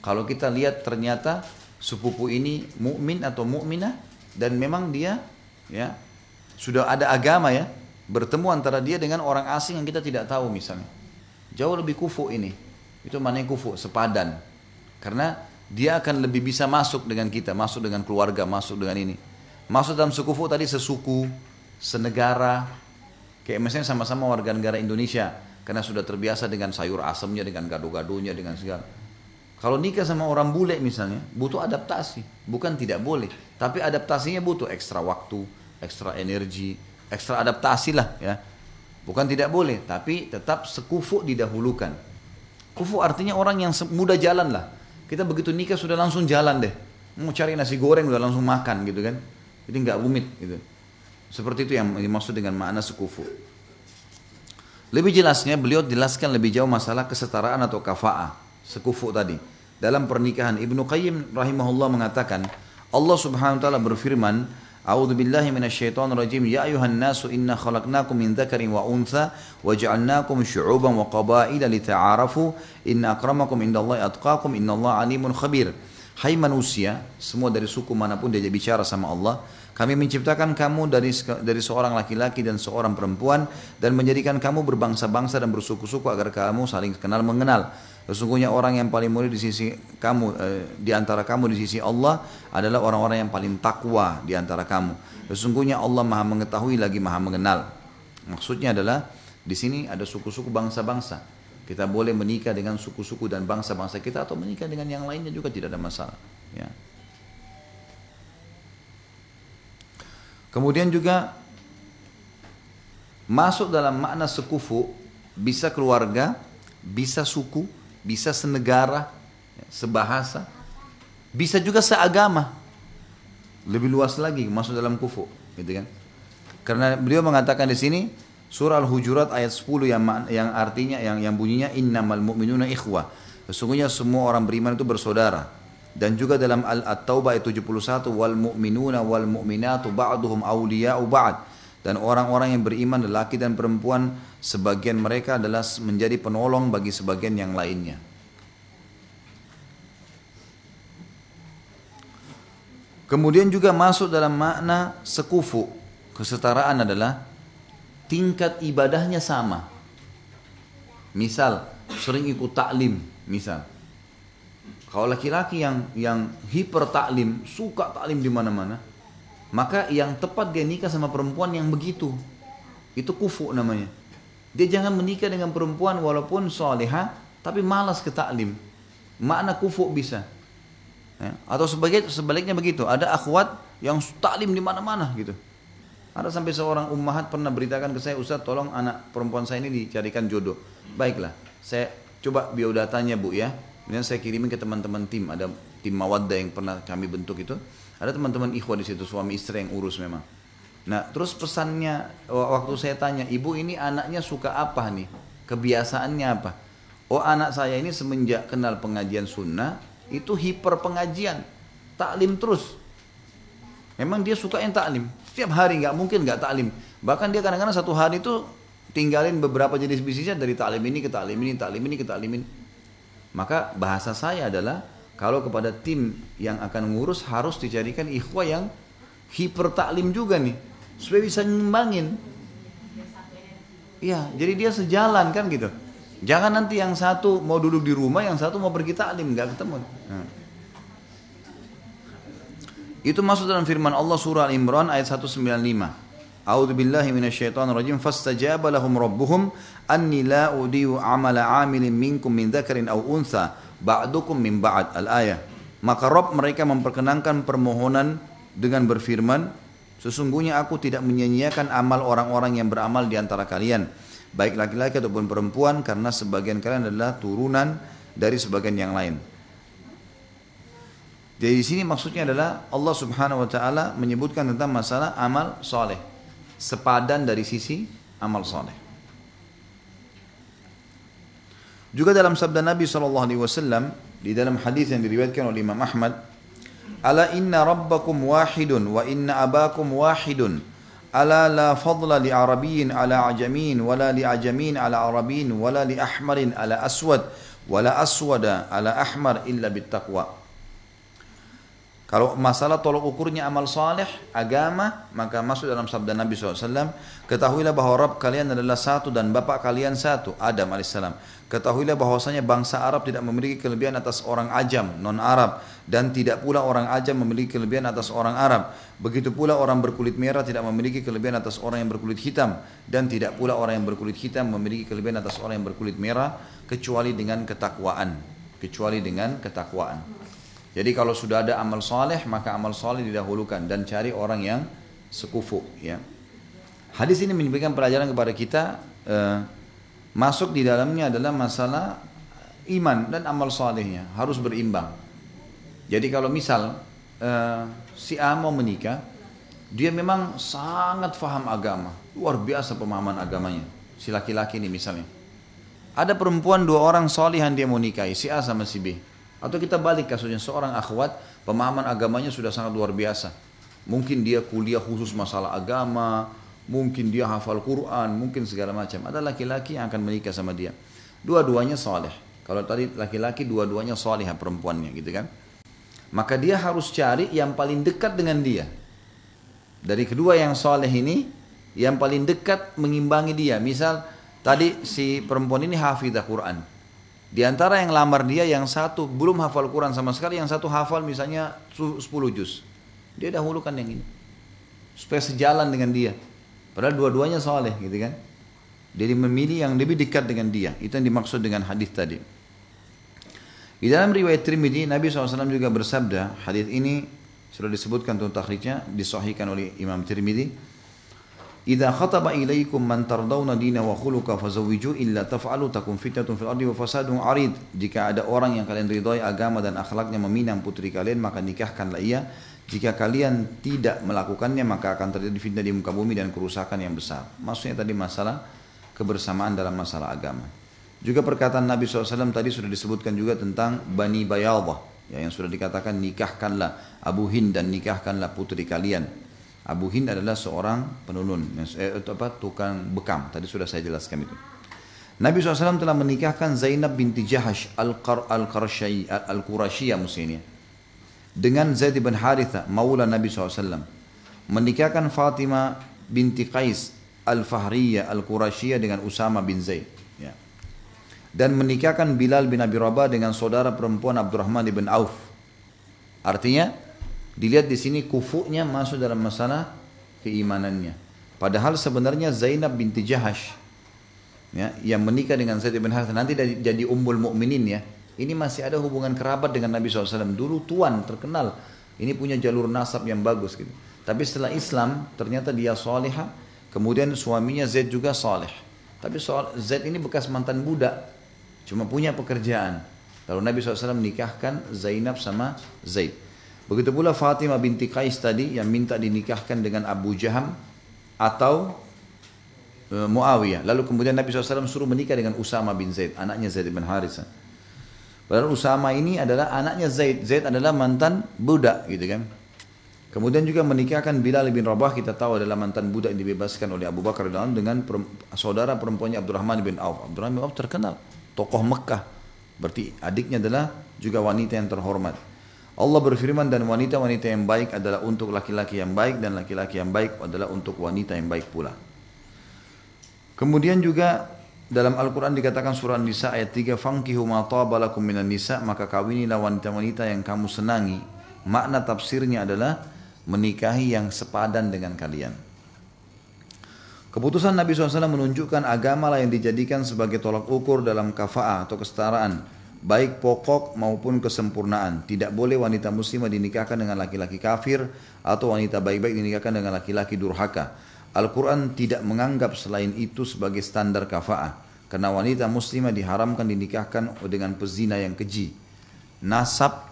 Kalau kita lihat ternyata sepupu ini mukmin atau mukminah dan memang dia, ya, sudah ada agama, ya, bertemu antara dia dengan orang asing yang kita tidak tahu misalnya, jauh lebih kufu ini, itu maknanya kufu, sepadan, karena dia akan lebih bisa masuk dengan kita, masuk dengan keluarga, masuk dengan ini, masuk dalam sekufu tadi sesuku, senegara, kayak misalnya sama-sama warga negara Indonesia. Karena sudah terbiasa dengan sayur asamnya, dengan gado-gadonya, dengan segala. Kalau nikah sama orang bule misalnya, butuh adaptasi. Bukan tidak boleh, tapi adaptasinya butuh ekstra waktu, ekstra energi, ekstra adaptasi lah, ya. Bukan tidak boleh, tapi tetap sekufu didahulukan. Kufu artinya orang yang mudah jalan lah. Kita begitu nikah sudah langsung jalan deh. Mau cari nasi goreng udah langsung makan gitu kan. Jadi nggak rumit gitu. Seperti itu yang dimaksud dengan makna sekufu. Lebih jelasnya beliau jelaskan lebih jauh masalah kesetaraan atau kafa'ah, sekufu tadi. Dalam pernikahan Ibnu Qayyim rahimahullah mengatakan, Allah Subhanahu wa taala berfirman, A'udzu billahi minasyaitonir rajim, ya ayuhan nasu inna khalaqnakum min dzakarin wa untha wa ja'alnakum syu'uban wa qabaila lita'arafu inna akramakum indallahi atqakum innallaha alimun khabir. Hai manusia, semua dari suku manapun dia bicara sama Allah, kami menciptakan kamu dari seorang laki-laki dan seorang perempuan dan menjadikan kamu berbangsa-bangsa dan bersuku-suku agar kamu saling kenal mengenal. Sesungguhnya orang yang paling mulia di sisi kamu, di antara kamu di sisi Allah adalah orang-orang yang paling takwa di antara kamu. Sesungguhnya Allah Maha mengetahui lagi Maha mengenal. Maksudnya adalah di sini ada suku-suku bangsa-bangsa. Kita boleh menikah dengan suku-suku dan bangsa-bangsa kita atau menikah dengan yang lainnya juga tidak ada masalah. Ya. Kemudian juga masuk dalam makna sekufu bisa keluarga, bisa suku, bisa senegara, sebahasa, bisa juga seagama. Lebih luas lagi masuk dalam kufu, gitu kan? Karena beliau mengatakan di sini surah Al-Hujurat ayat 10 yang artinya yang bunyinya innamal mu'minuna ikhwah. Sesungguhnya semua orang beriman itu bersaudara. Dan juga dalam At-Taubah ayat 71 wal mu'minuna wal mu'minatu ba'duhum awliya'u ba'd. Dan orang-orang yang beriman lelaki dan perempuan sebagian mereka adalah menjadi penolong bagi sebagian yang lainnya. Kemudian juga masuk dalam makna sekufu, kesetaraan adalah tingkat ibadahnya sama. Misal sering ikut taklim, misal. Kalau laki-laki yang hiper taklim, suka taklim di mana-mana, maka yang tepat dia nikah sama perempuan yang begitu. Itu kufu namanya. Dia jangan menikah dengan perempuan walaupun salihah, tapi malas ke taklim. Makna kufu bisa. Ya. Atau sebaliknya begitu. Ada akhwat yang taklim di mana-mana gitu. Ada sampai seorang ummahat pernah beritakan ke saya, Ustaz tolong anak perempuan saya ini dicarikan jodoh. Baiklah, saya coba biodatanya bu ya. Kemudian saya kirimin ke teman-teman tim, ada tim Mawaddah yang pernah kami bentuk itu. Ada teman-teman ikhwah di situ, suami istri yang urus memang. Nah, terus pesannya waktu saya tanya, ibu ini anaknya suka apa nih? Kebiasaannya apa? Oh anak saya ini semenjak kenal pengajian sunnah, itu hiper pengajian, taklim terus. Memang dia suka yang taklim, setiap hari nggak mungkin nggak taklim. Bahkan dia kadang-kadang satu hari itu tinggalin beberapa jenis bisnisnya dari taklim ini ke taklim ini, taklim ini ke taklim ini. Maka bahasa saya adalah kalau kepada tim yang akan ngurus harus dicarikan ikhwah yang hiper taklim juga nih supaya bisa ngembangin. Iya, jadi dia sejalan kan gitu. Jangan nanti yang satu mau duduk di rumah, yang satu mau pergi taklim, nggak ketemu. Nah. Itu masuk dalam firman Allah surah Al-Imran ayat 195. A'udzu billahi minasyaitonir rajim fastajaba lahum rabbuhum anni la udiyu amala 'amilin minkum min dzakarin aw untha ba'dukum min ba'd al-ayah. Maka Rabb mereka memperkenankan permohonan dengan berfirman, sesungguhnya aku tidak menyia-nyiakan amal orang-orang yang beramal di antara kalian, baik laki-laki ataupun perempuan, karena sebagian kalian adalah turunan dari sebagian yang lain. Jadi di sini maksudnya adalah Allah Subhanahu wa taala menyebutkan tentang masalah amal soleh, sepadan dari sisi amal soleh. Juga dalam sabda Nabi SAW di dalam hadis yang diriwayatkan oleh Imam Ahmad, ala inna rabbakum wahidun wa inna abakum wahidun, ala la fadla li arabiyyin ala ajamin wala li ajamin ala arabiyyin wala li ahmarin ala aswad wala aswada ala ahmar illa bittaqwa. Kalau masalah tolok ukurnya amal saleh, agama, maka masuk dalam sabda Nabi SAW, ketahuilah bahwa Rabb kalian adalah satu dan Bapak kalian satu, Adam AS. Ketahuilah bahwasanya bangsa Arab tidak memiliki kelebihan atas orang ajam, non-Arab, dan tidak pula orang ajam memiliki kelebihan atas orang Arab. Begitu pula orang berkulit merah tidak memiliki kelebihan atas orang yang berkulit hitam, dan tidak pula orang yang berkulit hitam memiliki kelebihan atas orang yang berkulit merah, kecuali dengan ketakwaan. Kecuali dengan ketakwaan. Jadi kalau sudah ada amal soleh, maka amal soleh didahulukan dan cari orang yang sekufu. Ya. Hadis ini memberikan pelajaran kepada kita, masuk di dalamnya adalah masalah iman dan amal solehnya harus berimbang. Jadi kalau misal si A mau menikah, dia memang sangat faham agama, luar biasa pemahaman agamanya. Si laki-laki ini misalnya, ada perempuan dua orang solehan dia mau nikahi, si A sama si B. Atau kita balik kasusnya, seorang akhwat pemahaman agamanya sudah sangat luar biasa. Mungkin dia kuliah khusus masalah agama, mungkin dia hafal Quran, mungkin segala macam. Ada laki-laki yang akan menikah sama dia. Dua-duanya soleh. Kalau tadi laki-laki dua-duanya soleh perempuannya gitu kan. Maka dia harus cari yang paling dekat dengan dia. Dari kedua yang soleh ini, yang paling dekat mengimbangi dia. Misal tadi si perempuan ini hafidzah Quran. Di antara yang lamar dia, yang satu belum hafal Quran sama sekali, yang satu hafal misalnya 10 juz. Dia dahulukan yang ini. Supaya sejalan dengan dia. Padahal dua-duanya soleh gitu kan. Jadi memilih yang lebih dekat dengan dia. Itu yang dimaksud dengan hadis tadi. Di dalam riwayat Tirmidzi, Nabi SAW juga bersabda, hadis ini sudah disebutkan tentang takhrijnya, disahihkan oleh Imam Tirmidzi. Idza khataba ilaikum man tardawna dina wa khuluqa fazawwiju illa taf'alu takun fitnatun fil ardi wa fasadun arid. Jika ada orang yang kalian ridhai agama dan akhlaknya meminang putri kalian, maka nikahkanlah ia. Jika kalian tidak melakukannya, maka akan terjadi fitnah di muka bumi dan kerusakan yang besar. Maksudnya tadi masalah kebersamaan dalam masalah agama. Juga perkataan Nabi SAW tadi sudah disebutkan juga tentang Bani Bayadah, ya, yang sudah dikatakan nikahkanlah Abu Hind dan nikahkanlah putri kalian. Abu Hind adalah seorang penunun, tukang bekam. Tadi sudah saya jelaskan itu. Nabi SAW telah menikahkan Zainab binti Jahash Al-Qurasyiyah muslimnya dengan Zaid bin Haritha, maula Nabi SAW. Menikahkan Fatimah binti Qais Al-Fahriyah Al-Qurasyiyah dengan Usama bin Zaid. Ya. Dan menikahkan Bilal bin Abi Rabah dengan saudara perempuan Abdurrahman bin Auf. Artinya, dilihat di sini kufunya masuk dalam masalah keimanannya. Padahal sebenarnya Zainab binti Jahash, ya, yang menikah dengan Zaid bin Haritha nanti jadi ummul mukminin, ya. Ini masih ada hubungan kerabat dengan Nabi SAW. Dulu tuan terkenal, ini punya jalur nasab yang bagus gitu. Tapi setelah Islam ternyata dia salihah. Kemudian suaminya Zaid juga saleh. Tapi Zaid ini bekas mantan budak, cuma punya pekerjaan. Lalu Nabi SAW menikahkan Zainab sama Zaid. Begitu pula Fatimah binti Qais tadi yang minta dinikahkan dengan Abu Jaham atau Muawiyah. Lalu kemudian Nabi SAW suruh menikah dengan Usama bin Zaid, anaknya Zaid bin Haritha. Padahal Usama ini adalah anaknya Zaid. Zaid adalah mantan budak gitu kan. Kemudian juga menikahkan Bilal bin Rabah, kita tahu adalah mantan budak yang dibebaskan oleh Abu Bakar dengan saudara perempuannya Abdurrahman bin Auf. Abdurrahman bin Auf terkenal, tokoh Mekah. Berarti adiknya adalah juga wanita yang terhormat. Allah berfirman, dan wanita-wanita yang baik adalah untuk laki-laki yang baik, dan laki-laki yang baik adalah untuk wanita yang baik pula. Kemudian juga dalam Al-Quran dikatakan surah Nisa ayat 3, Fankihu ma taba lakum minan nisa, maka kawinilah wanita-wanita yang kamu senangi. Makna tafsirnya adalah menikahi yang sepadan dengan kalian. Keputusan Nabi SAW menunjukkan agamalah yang dijadikan sebagai tolak ukur dalam kafa'ah atau kesetaraan, baik pokok maupun kesempurnaan. Tidak boleh wanita muslimah dinikahkan dengan laki-laki kafir atau wanita baik-baik dinikahkan dengan laki-laki durhaka. Al-Quran tidak menganggap selain itu sebagai standar kafa'ah. Karena wanita muslimah diharamkan dinikahkan dengan pezina yang keji. Nasab,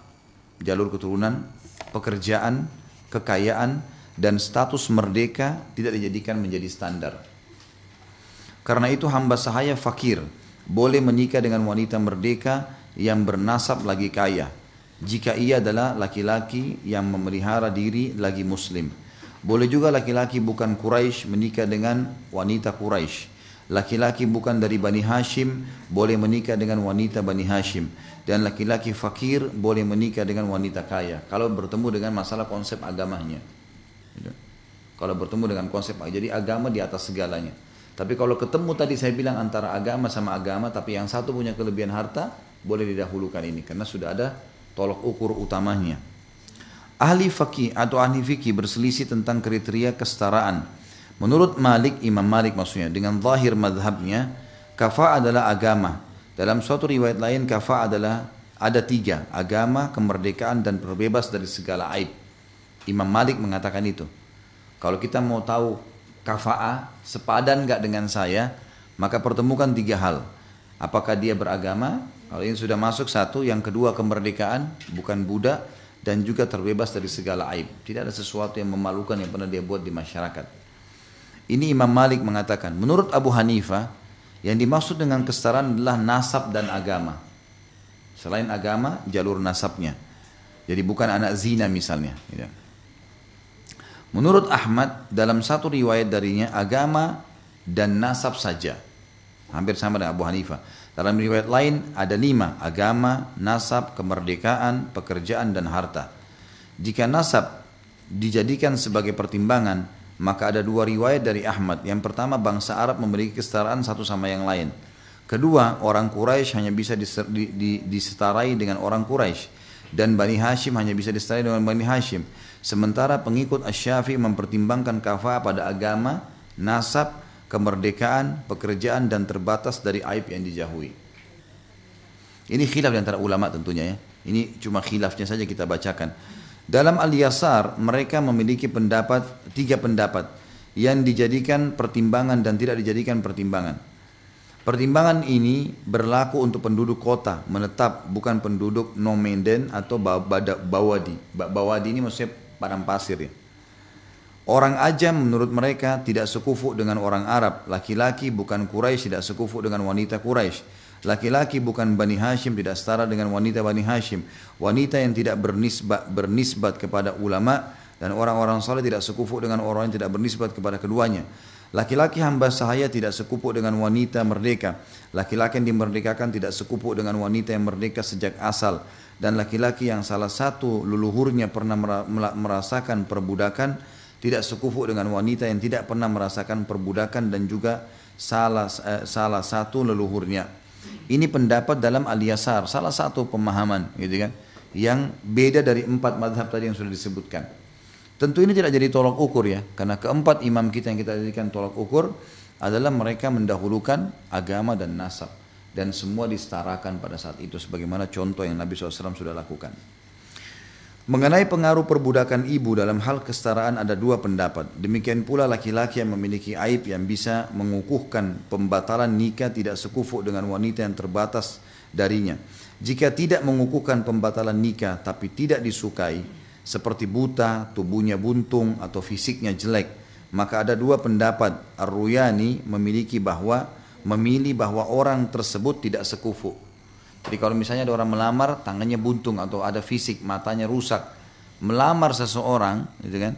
jalur keturunan, pekerjaan, kekayaan, dan status merdeka tidak dijadikan menjadi standar. Karena itu hamba sahaya fakir boleh menikah dengan wanita merdeka yang bernasab lagi kaya, jika ia adalah laki-laki yang memelihara diri lagi muslim. Boleh juga laki-laki bukan Quraisy menikah dengan wanita Quraisy. Laki-laki bukan dari Bani Hashim boleh menikah dengan wanita Bani Hashim. Dan laki-laki fakir boleh menikah dengan wanita kaya. Kalau bertemu dengan masalah konsep agamanya. Kalau bertemu dengan konsep, jadi agama di atas segalanya. Tapi kalau ketemu tadi saya bilang antara agama sama agama, tapi yang satu punya kelebihan harta, boleh didahulukan ini. Karena sudah ada tolok ukur utamanya. Ahli fakih atau ahli fikih berselisih tentang kriteria kesetaraan. Menurut Malik, Imam Malik maksudnya, dengan zahir madhabnya, kafa adalah agama. Dalam suatu riwayat lain, kafa adalah ada 3, agama, kemerdekaan, dan terbebas dari segala aib. Imam Malik mengatakan itu. Kalau kita mau tahu kafa'ah sepadan gak dengan saya, maka pertemukan 3 hal. Apakah dia beragama? Kalau ini sudah masuk 1, yang kedua kemerdekaan, bukan budak, dan juga terbebas dari segala aib. Tidak ada sesuatu yang memalukan yang pernah dia buat di masyarakat. Ini Imam Malik mengatakan. Menurut Abu Hanifah, yang dimaksud dengan kesetaraan adalah nasab dan agama. Selain agama, jalur nasabnya. Jadi bukan anak zina misalnya. Menurut Ahmad, dalam satu riwayat darinya, agama dan nasab saja. Hampir sama dengan Abu Hanifah. Dalam riwayat lain ada 5, agama, nasab, kemerdekaan, pekerjaan, dan harta. Jika nasab dijadikan sebagai pertimbangan, maka ada 2 riwayat dari Ahmad. Yang pertama, bangsa Arab memiliki kesetaraan satu sama yang lain. Kedua, orang Quraisy hanya bisa diseterai dengan orang Quraisy. Dan Bani Hashim hanya bisa diseterai dengan Bani Hashim. Sementara pengikut Asy-Syafi'i mempertimbangkan kafah pada agama, nasab, kemerdekaan, pekerjaan, dan terbatas dari aib yang dijauhi. Ini khilaf antara ulama tentunya ya. Ini cuma khilafnya saja kita bacakan. Dalam Al-Yasar mereka memiliki 3 pendapat yang dijadikan pertimbangan dan tidak dijadikan pertimbangan. Pertimbangan ini berlaku untuk penduduk kota menetap, bukan penduduk nomeden atau bawadi. Bawadi ini maksudnya padang pasir ya. Orang Ajam menurut mereka tidak sekufu dengan orang Arab. Laki-laki bukan Quraisy tidak sekufu dengan wanita Quraisy. Laki-laki bukan Bani Hashim tidak setara dengan wanita Bani Hashim. Wanita yang tidak bernisbat kepada ulama dan orang-orang saleh tidak sekufu dengan orang yang tidak bernisbat kepada keduanya. Laki-laki hamba sahaya tidak sekufu dengan wanita merdeka. Laki-laki yang dimerdekakan tidak sekufu dengan wanita yang merdeka sejak asal. Dan laki-laki yang salah satu leluhurnya pernah merasakan perbudakan tidak sekufu dengan wanita yang tidak pernah merasakan perbudakan dan juga salah satu leluhurnya. Ini pendapat dalam Al-Yasar, salah satu pemahaman gitu kan, yang beda dari 4 mazhab tadi yang sudah disebutkan. Tentu ini tidak jadi tolak ukur ya, karena keempat imam kita yang kita jadikan tolak ukur adalah mereka mendahulukan agama dan nasab. Dan semua disetarakan pada saat itu sebagaimana contoh yang Nabi SAW sudah lakukan. Mengenai pengaruh perbudakan ibu dalam hal kesetaraan ada 2 pendapat. Demikian pula laki-laki yang memiliki aib yang bisa mengukuhkan pembatalan nikah tidak sekufu dengan wanita yang terbatas darinya. Jika tidak mengukuhkan pembatalan nikah tapi tidak disukai, seperti buta, tubuhnya buntung atau fisiknya jelek, maka ada 2 pendapat. Ar-Ruyani memilih bahwa orang tersebut tidak sekufu. Jadi kalau misalnya ada orang melamar, tangannya buntung atau ada fisik, matanya rusak, melamar seseorang, gitu kan?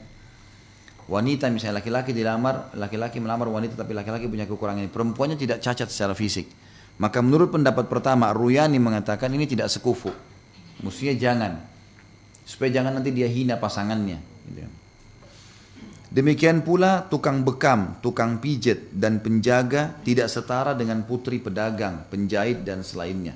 Wanita misalnya laki-laki dilamar, laki-laki melamar wanita tapi laki-laki punya kekurangan ini, perempuannya tidak cacat secara fisik. Maka menurut pendapat pertama, Ruyani mengatakan ini tidak sekufu. Mestinya jangan, supaya jangan nanti dia hina pasangannya. Gitu. Demikian pula tukang bekam, tukang pijet dan penjaga tidak setara dengan putri pedagang, penjahit dan selainnya.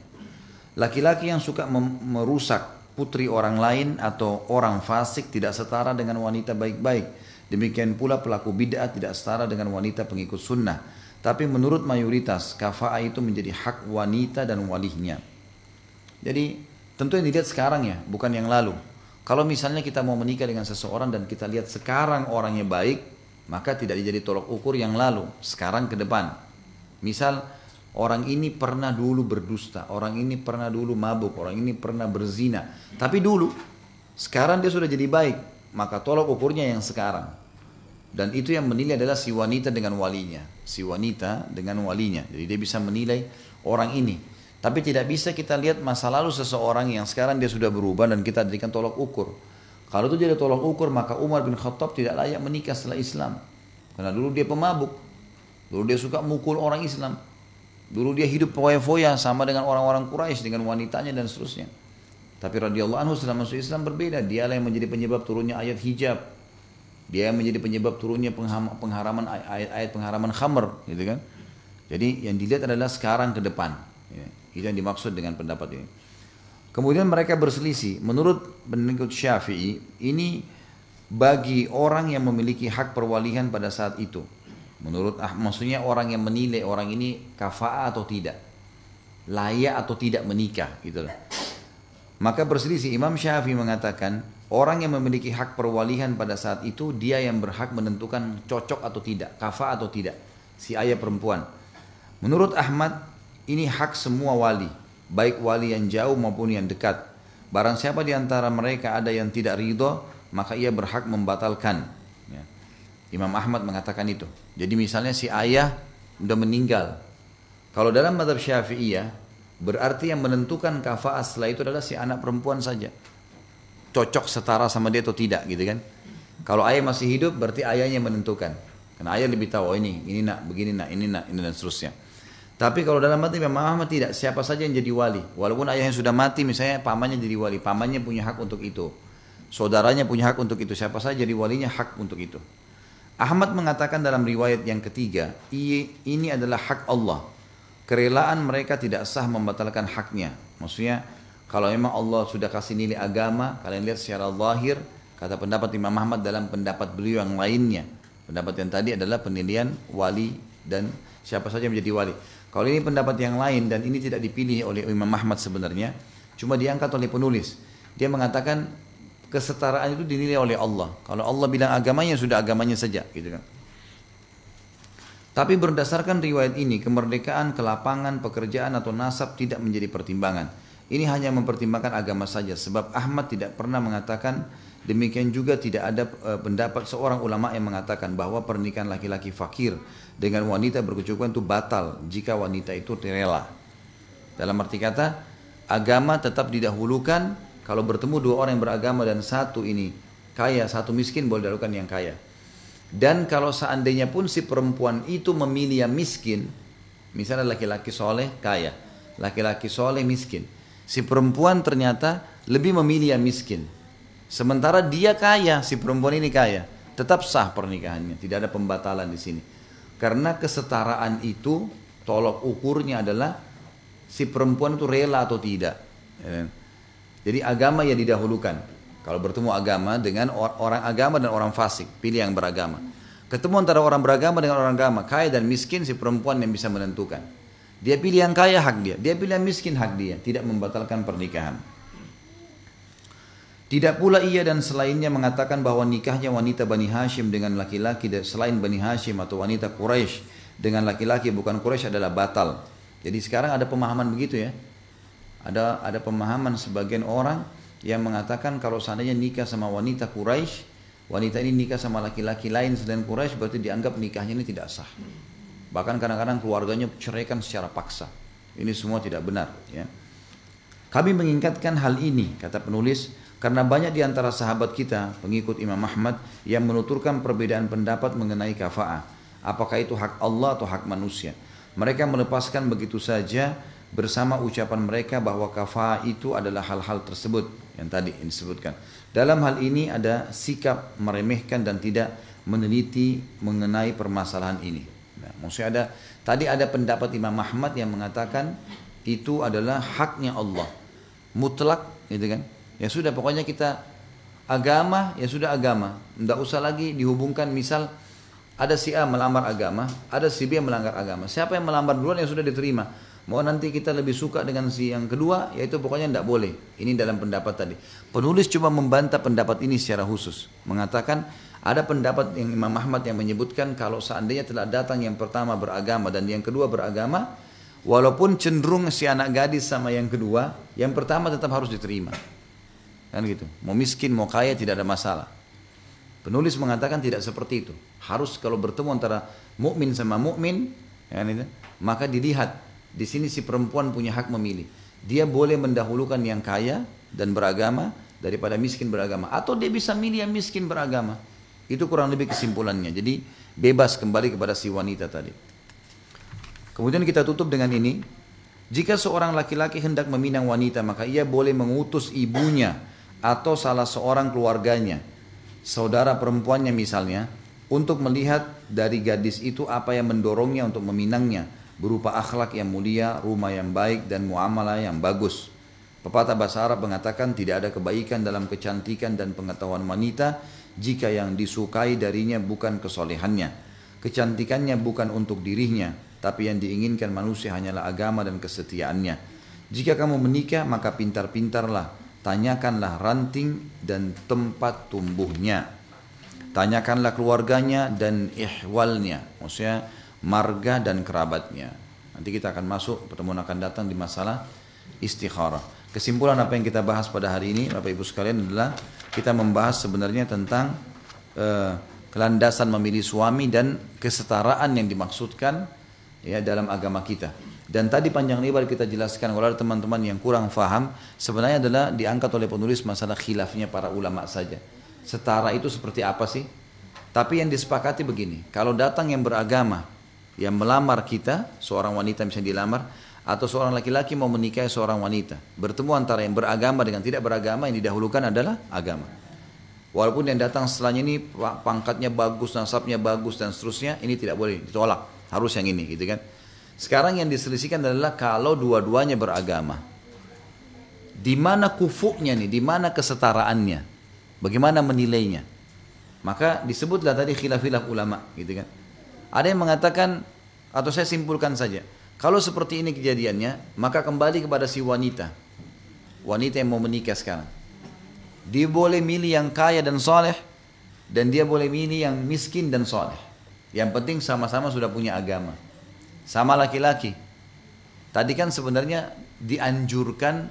Laki-laki yang suka merusak putri orang lain atau orang fasik tidak setara dengan wanita baik-baik. Demikian pula pelaku bid'ah tidak setara dengan wanita pengikut sunnah. Tapi menurut mayoritas, kafa'ah itu menjadi hak wanita dan walihnya. Jadi tentu yang dilihat sekarang ya, bukan yang lalu. Kalau misalnya kita mau menikah dengan seseorang dan kita lihat sekarang orangnya baik, maka tidak jadi tolok ukur yang lalu, sekarang ke depan. Misal orang ini pernah dulu berdusta, orang ini pernah dulu mabuk, orang ini pernah berzina, tapi dulu, sekarang dia sudah jadi baik, maka tolok ukurnya yang sekarang. Dan itu yang menilai adalah si wanita dengan walinya, si wanita dengan walinya. Jadi dia bisa menilai orang ini. Tapi tidak bisa kita lihat masa lalu seseorang yang sekarang dia sudah berubah dan kita jadikan tolak ukur. Kalau itu jadi tolak ukur, maka Umar bin Khattab tidak layak menikah setelah Islam. Karena dulu dia pemabuk, dulu dia suka mukul orang Islam, dulu dia hidup foya-foya sama dengan orang-orang Quraisy, dengan wanitanya dan seterusnya. Tapi radhiyallahu anhu setelah masuk Islam berbeda, dialah yang menjadi penyebab turunnya ayat hijab, dia yang menjadi penyebab turunnya pengharaman ayat pengharaman khamr, gitu kan. Jadi yang dilihat adalah sekarang ke depan. Itu yang dimaksud dengan pendapat ini. Kemudian mereka berselisih. Menurut pengikut Syafi'i, ini bagi orang yang memiliki hak perwalian pada saat itu. Maksudnya orang yang menilai orang ini kafa'ah atau tidak, layak atau tidak menikah, gitu. Maka berselisih. Imam Syafi'i mengatakan orang yang memiliki hak perwalian pada saat itu dia yang berhak menentukan cocok atau tidak, kafa'ah atau tidak, si ayah perempuan. Menurut Ahmad, ini hak semua wali, baik wali yang jauh maupun yang dekat. Barang siapa di antara mereka ada yang tidak ridho, maka ia berhak membatalkan. Ya. Imam Ahmad mengatakan itu. Jadi misalnya si ayah sudah meninggal. Kalau dalam mazhab Syafi'iyah, berarti yang menentukan kafa'ah setelah itu adalah si anak perempuan saja. Cocok setara sama dia atau tidak, gitu kan. Kalau ayah masih hidup, berarti ayahnya menentukan. Karena ayah lebih tahu, oh ini nak, begini nak, ini dan seterusnya. Tapi kalau dalam mati Imam Ahmad tidak, siapa saja yang jadi wali. Walaupun ayahnya sudah mati, misalnya pamannya jadi wali, pamannya punya hak untuk itu. Saudaranya punya hak untuk itu, siapa saja jadi walinya hak untuk itu. Ahmad mengatakan dalam riwayat yang ketiga, ini adalah hak Allah. Kerelaan mereka tidak sah membatalkan haknya. Maksudnya, kalau memang Allah sudah kasih nilai agama, kalian lihat secara zahir, kata pendapat Imam Ahmad dalam pendapat beliau yang lainnya. Pendapat yang tadi adalah penilaian wali dan siapa saja menjadi wali. Kalau ini pendapat yang lain dan ini tidak dipilih oleh Imam Ahmad sebenarnya, cuma diangkat oleh penulis. Dia mengatakan kesetaraan itu dinilai oleh Allah. Kalau Allah bilang agamanya, sudah agamanya saja, gitu kan. Tapi berdasarkan riwayat ini, kemerdekaan, kelapangan, pekerjaan atau nasab tidak menjadi pertimbangan. Ini hanya mempertimbangkan agama saja, sebab Ahmad tidak pernah mengatakan. Demikian juga tidak ada pendapat seorang ulama yang mengatakan bahwa pernikahan laki-laki fakir dengan wanita berkecukupan itu batal jika wanita itu rela. Dalam arti kata, agama tetap didahulukan. Kalau bertemu dua orang yang beragama dan satu ini kaya, satu miskin, boleh didahulukan yang kaya. Dan kalau seandainya pun si perempuan itu memilih yang miskin, misalnya laki-laki soleh kaya, laki-laki soleh miskin, si perempuan ternyata lebih memilih yang miskin. Sementara dia kaya, si perempuan ini kaya, tetap sah pernikahannya, tidak ada pembatalan di sini. Karena kesetaraan itu tolok ukurnya adalah si perempuan itu rela atau tidak. Jadi agama yang didahulukan. Kalau bertemu agama dengan orang agama dan orang fasik, pilih yang beragama. Ketemu antara orang beragama dengan orang agama, kaya dan miskin, si perempuan yang bisa menentukan. Dia pilih yang kaya, hak dia. Dia pilih yang miskin, hak dia. Tidak membatalkan pernikahan. Tidak pula ia dan selainnya mengatakan bahwa nikahnya wanita Bani Hashim dengan laki-laki selain Bani Hashim atau wanita Quraisy dengan laki-laki bukan Quraisy adalah batal. Jadi sekarang ada pemahaman begitu ya. Ada pemahaman sebagian orang yang mengatakan kalau seandainya nikah sama wanita Quraisy, wanita ini nikah sama laki-laki lain selain Quraisy, berarti dianggap nikahnya ini tidak sah. Bahkan kadang-kadang keluarganya ceraikan secara paksa. Ini semua tidak benar ya. Kami mengingatkan hal ini, kata penulis, karena banyak di antara sahabat kita, pengikut Imam Ahmad, yang menuturkan perbedaan pendapat mengenai kafa'ah. Apakah itu hak Allah atau hak manusia? Mereka melepaskan begitu saja bersama ucapan mereka bahwa kafa'ah itu adalah hal-hal tersebut yang tadi disebutkan. Dalam hal ini ada sikap meremehkan dan tidak meneliti mengenai permasalahan ini. Nah, maksudnya tadi ada pendapat Imam Ahmad yang mengatakan itu adalah haknya Allah. Mutlak, gitu kan? Ya sudah, pokoknya kita agama, ya sudah agama. Tidak usah lagi dihubungkan, misal ada si A melamar agama, ada si B yang melanggar agama. Siapa yang melamar duluan yang sudah diterima. Mau nanti kita lebih suka dengan si yang kedua, yaitu pokoknya tidak boleh. Ini dalam pendapat tadi. Penulis cuma membantah pendapat ini secara khusus. Mengatakan Ada pendapat yang Imam Ahmad yang menyebutkan kalau seandainya telah datang yang pertama beragama dan yang kedua beragama, walaupun cenderung si anak gadis sama yang kedua, yang pertama tetap harus diterima. Kan gitu. Mau miskin, mau kaya tidak ada masalah. Penulis mengatakan tidak seperti itu. Harus kalau bertemu antara mukmin sama mukmin, ya, maka dilihat di sini si perempuan punya hak memilih. Dia boleh mendahulukan yang kaya dan beragama daripada miskin beragama, atau dia bisa milih yang miskin beragama. Itu kurang lebih kesimpulannya. Jadi bebas kembali kepada si wanita tadi. Kemudian kita tutup dengan ini. Jika seorang laki-laki hendak meminang wanita, maka ia boleh mengutus ibunya atau salah seorang keluarganya, saudara perempuannya misalnya, untuk melihat dari gadis itu apa yang mendorongnya untuk meminangnya, berupa akhlak yang mulia, rumah yang baik, dan muamalah yang bagus. Pepatah bahasa Arab mengatakan tidak ada kebaikan dalam kecantikan dan pengetahuan wanita jika yang disukai darinya bukan kesolehannya. Kecantikannya bukan untuk dirinya, tapi yang diinginkan manusia hanyalah agama dan kesetiaannya. Jika kamu menikah, maka pintar-pintarlah, tanyakanlah ranting dan tempat tumbuhnya. Tanyakanlah keluarganya dan ihwalnya, maksudnya marga dan kerabatnya. Nanti kita akan masuk, pertemuan akan datang di masalah istikharah. Kesimpulan apa yang kita bahas pada hari ini, Bapak Ibu sekalian, adalah kita membahas sebenarnya tentang kelandasan memilih suami dan kesetaraan yang dimaksudkan ya dalam agama kita. Dan tadi panjang lebar kita jelaskan, kalau ada teman-teman yang kurang faham, sebenarnya adalah diangkat oleh penulis masalah khilafnya para ulama saja. Setara itu seperti apa sih? Tapi yang disepakati begini, kalau datang yang beragama, yang melamar kita, seorang wanita misalnya dilamar, atau seorang laki-laki mau menikahi seorang wanita, bertemu antara yang beragama dengan tidak beragama, yang didahulukan adalah agama. Walaupun yang datang setelahnya ini pangkatnya bagus, nasabnya bagus dan seterusnya, ini tidak boleh ditolak, harus yang ini, gitu kan. Sekarang yang diselisihkan adalah kalau dua-duanya beragama, di mana kufu'nya nih, di mana kesetaraannya, bagaimana menilainya. Maka disebutlah tadi khilaf-khilaf ulama, gitu kan. Ada yang mengatakan, atau saya simpulkan saja, kalau seperti ini kejadiannya, maka kembali kepada si wanita. Wanita yang mau menikah sekarang. Dia boleh milih yang kaya dan soleh, dan dia boleh milih yang miskin dan soleh. Yang penting sama-sama sudah punya agama. Sama laki-laki. Tadi kan sebenarnya dianjurkan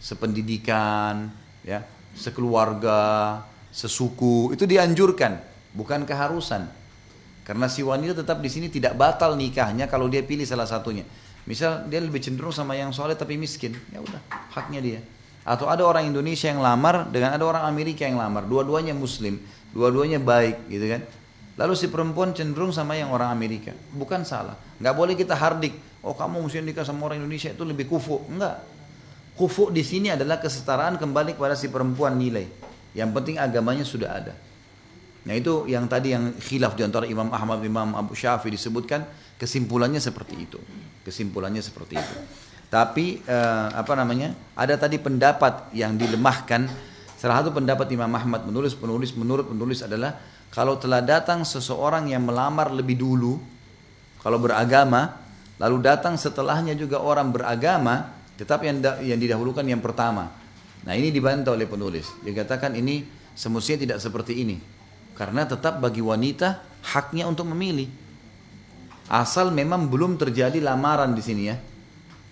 sependidikan, ya, sekeluarga, sesuku, itu dianjurkan, bukan keharusan. Karena si wanita tetap di sini tidak batal nikahnya kalau dia pilih salah satunya. Misal dia lebih cenderung sama yang soleh tapi miskin, ya udah haknya dia. Atau ada orang Indonesia yang lamar dengan ada orang Amerika yang lamar, dua-duanya Muslim, dua-duanya baik, gitu kan. Lalu si perempuan cenderung sama yang orang Amerika, bukan salah. Nggak boleh kita hardik, oh kamu mesti nikah sama orang Indonesia itu lebih kufu, enggak. Kufu di sini adalah kesetaraan kembali kepada si perempuan nilai. Yang penting agamanya sudah ada. Nah itu yang tadi yang khilaf di antara Imam Ahmad, Imam Abu Syafi'i disebutkan, kesimpulannya seperti itu. Kesimpulannya seperti itu. Tapi ada tadi pendapat yang dilemahkan. Salah satu pendapat Imam Ahmad menurut penulis adalah kalau telah datang seseorang yang melamar lebih dulu, kalau beragama, lalu datang setelahnya juga orang beragama, tetap yang didahulukan yang pertama. Nah ini dibantah oleh penulis. Dia katakan ini semestinya tidak seperti ini. Karena tetap bagi wanita haknya untuk memilih. Asal memang belum terjadi lamaran di sini ya.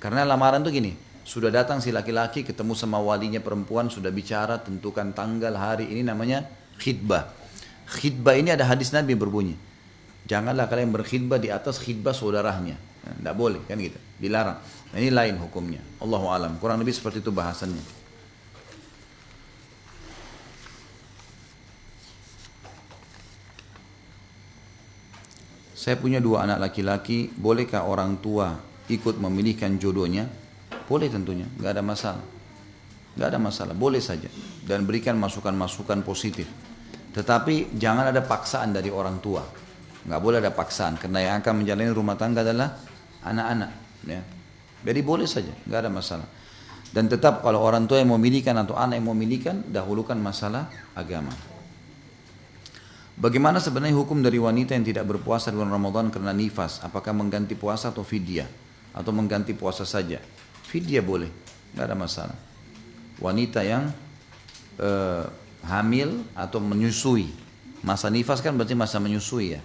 Karena lamaran itu gini, sudah datang si laki-laki ketemu sama walinya perempuan, sudah bicara, tentukan tanggal, hari, ini namanya khidbah. Khidbah ini ada hadis Nabi berbunyi, janganlah kalian berkhidbah di atas khidbah saudaranya. Tidak boleh kan gitu, dilarang. Nah, ini lain hukumnya. Allahu alam. Kurang lebih seperti itu bahasannya. Saya punya 2 anak laki-laki, bolehkah orang tua ikut memilihkan jodohnya? Boleh tentunya, nggak ada masalah. Nggak ada masalah, boleh saja. Dan berikan masukan-masukan positif. Tetapi jangan ada paksaan dari orang tua. Nggak boleh ada paksaan, karena yang akan menjalani rumah tangga adalah anak-anak. Ya. Jadi boleh saja, nggak ada masalah. Dan tetap kalau orang tua yang memilihkan atau anak yang memilihkan, dahulukan masalah agama. Bagaimana sebenarnya hukum dari wanita yang tidak berpuasa di bulan Ramadan karena nifas? Apakah mengganti puasa atau fidyah? Atau mengganti puasa saja? Fidyah boleh, nggak ada masalah. Wanita yang hamil atau menyusui, Masa nifas kan berarti masa menyusui ya.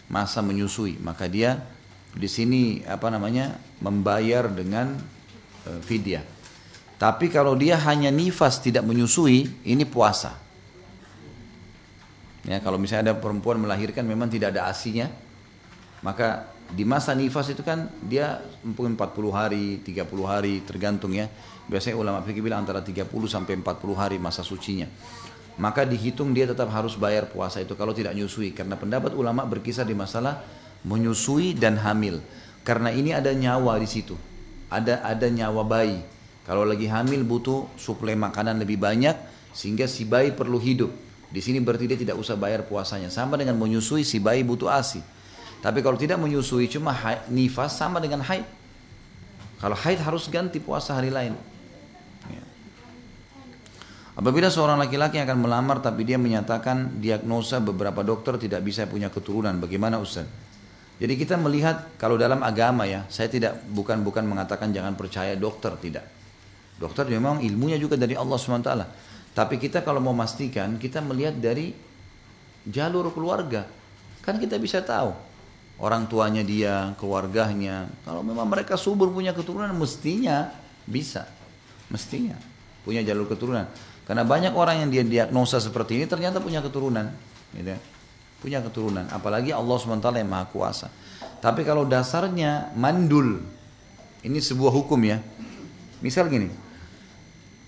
Masa menyusui, maka dia di sini apa namanya membayar dengan fidyah. Tapi kalau dia hanya nifas tidak menyusui, ini puasa. Ya, kalau misalnya ada perempuan melahirkan memang tidak ada ASI-nya, maka di masa nifas itu kan dia mungkin 40 hari, 30 hari tergantung ya. Biasanya ulama fikih bilang antara 30 sampai 40 hari masa sucinya. Maka dihitung dia tetap harus bayar puasa itu kalau tidak menyusui. Karena pendapat ulama berkisar di masalah menyusui dan hamil. Karena ini ada nyawa di situ. Ada nyawa bayi. Kalau lagi hamil butuh suplai makanan lebih banyak sehingga si bayi perlu hidup. Di sini berarti dia tidak usah bayar puasanya. Sama dengan menyusui, si bayi butuh ASI. Tapi kalau tidak menyusui cuma nifas sama dengan haid. Kalau haid harus ganti puasa hari lain. Ya. Apabila seorang laki-laki akan melamar tapi dia menyatakan diagnosa beberapa dokter tidak bisa punya keturunan, bagaimana Ustaz? Jadi kita melihat kalau dalam agama ya, saya bukan mengatakan jangan percaya dokter, tidak. Dokter memang ilmunya juga dari Allah SWT. Tapi kita kalau mau memastikan, kita melihat dari jalur keluarga. Kan kita bisa tahu orang tuanya dia, keluarganya. Kalau memang mereka subur punya keturunan, mestinya bisa. Mestinya punya jalur keturunan. Karena banyak orang yang dia diagnosa seperti ini ternyata punya keturunan, gitu. Punya keturunan. Apalagi Allah SWT yang Maha Kuasa. Tapi kalau dasarnya mandul, ini sebuah hukum ya. Misal gini,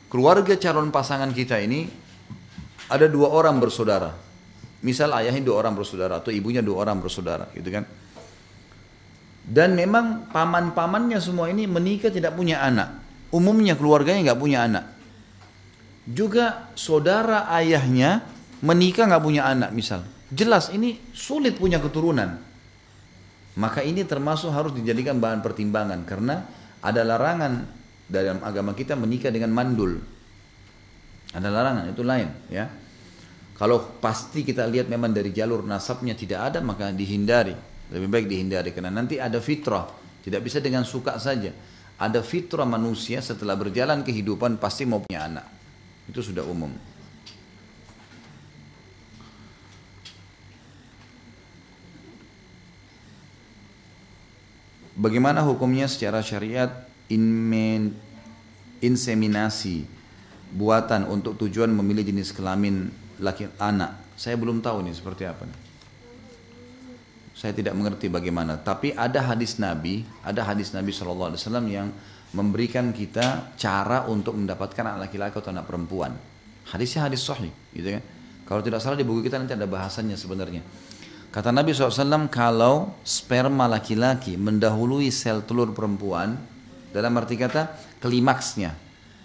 keluarga calon pasangan kita ini ada 2 orang bersaudara. Misal ayahnya 2 orang bersaudara atau ibunya 2 orang bersaudara, gitu kan. Dan memang paman-pamannya semua ini menikah tidak punya anak. Umumnya keluarganya nggak punya anak. Juga saudara ayahnya menikah nggak punya anak misal. Jelas ini sulit punya keturunan. Maka ini termasuk harus dijadikan bahan pertimbangan. Karena ada larangan dalam agama kita menikah dengan mandul. Ada larangan, itu lain ya. Kalau pasti kita lihat memang dari jalur nasabnya tidak ada, maka dihindari. Lebih baik dihindari karena nanti ada fitrah. Tidak bisa dengan suka saja. Ada fitrah manusia setelah berjalan kehidupan pasti mau punya anak. Itu sudah umum. Bagaimana hukumnya secara syariat inseminasi buatan untuk tujuan memilih jenis kelamin laki anak? Saya belum tahu nih seperti apa nih. Saya tidak mengerti bagaimana. Tapi ada hadis Nabi SAW yang memberikan kita cara untuk mendapatkan anak laki-laki atau anak perempuan. Hadisnya hadis sahih, gitu kan? Kalau tidak salah di buku kita nanti ada bahasannya sebenarnya. Kata Nabi SAW, kalau sperma laki-laki mendahului sel telur perempuan, dalam arti kata klimaksnya,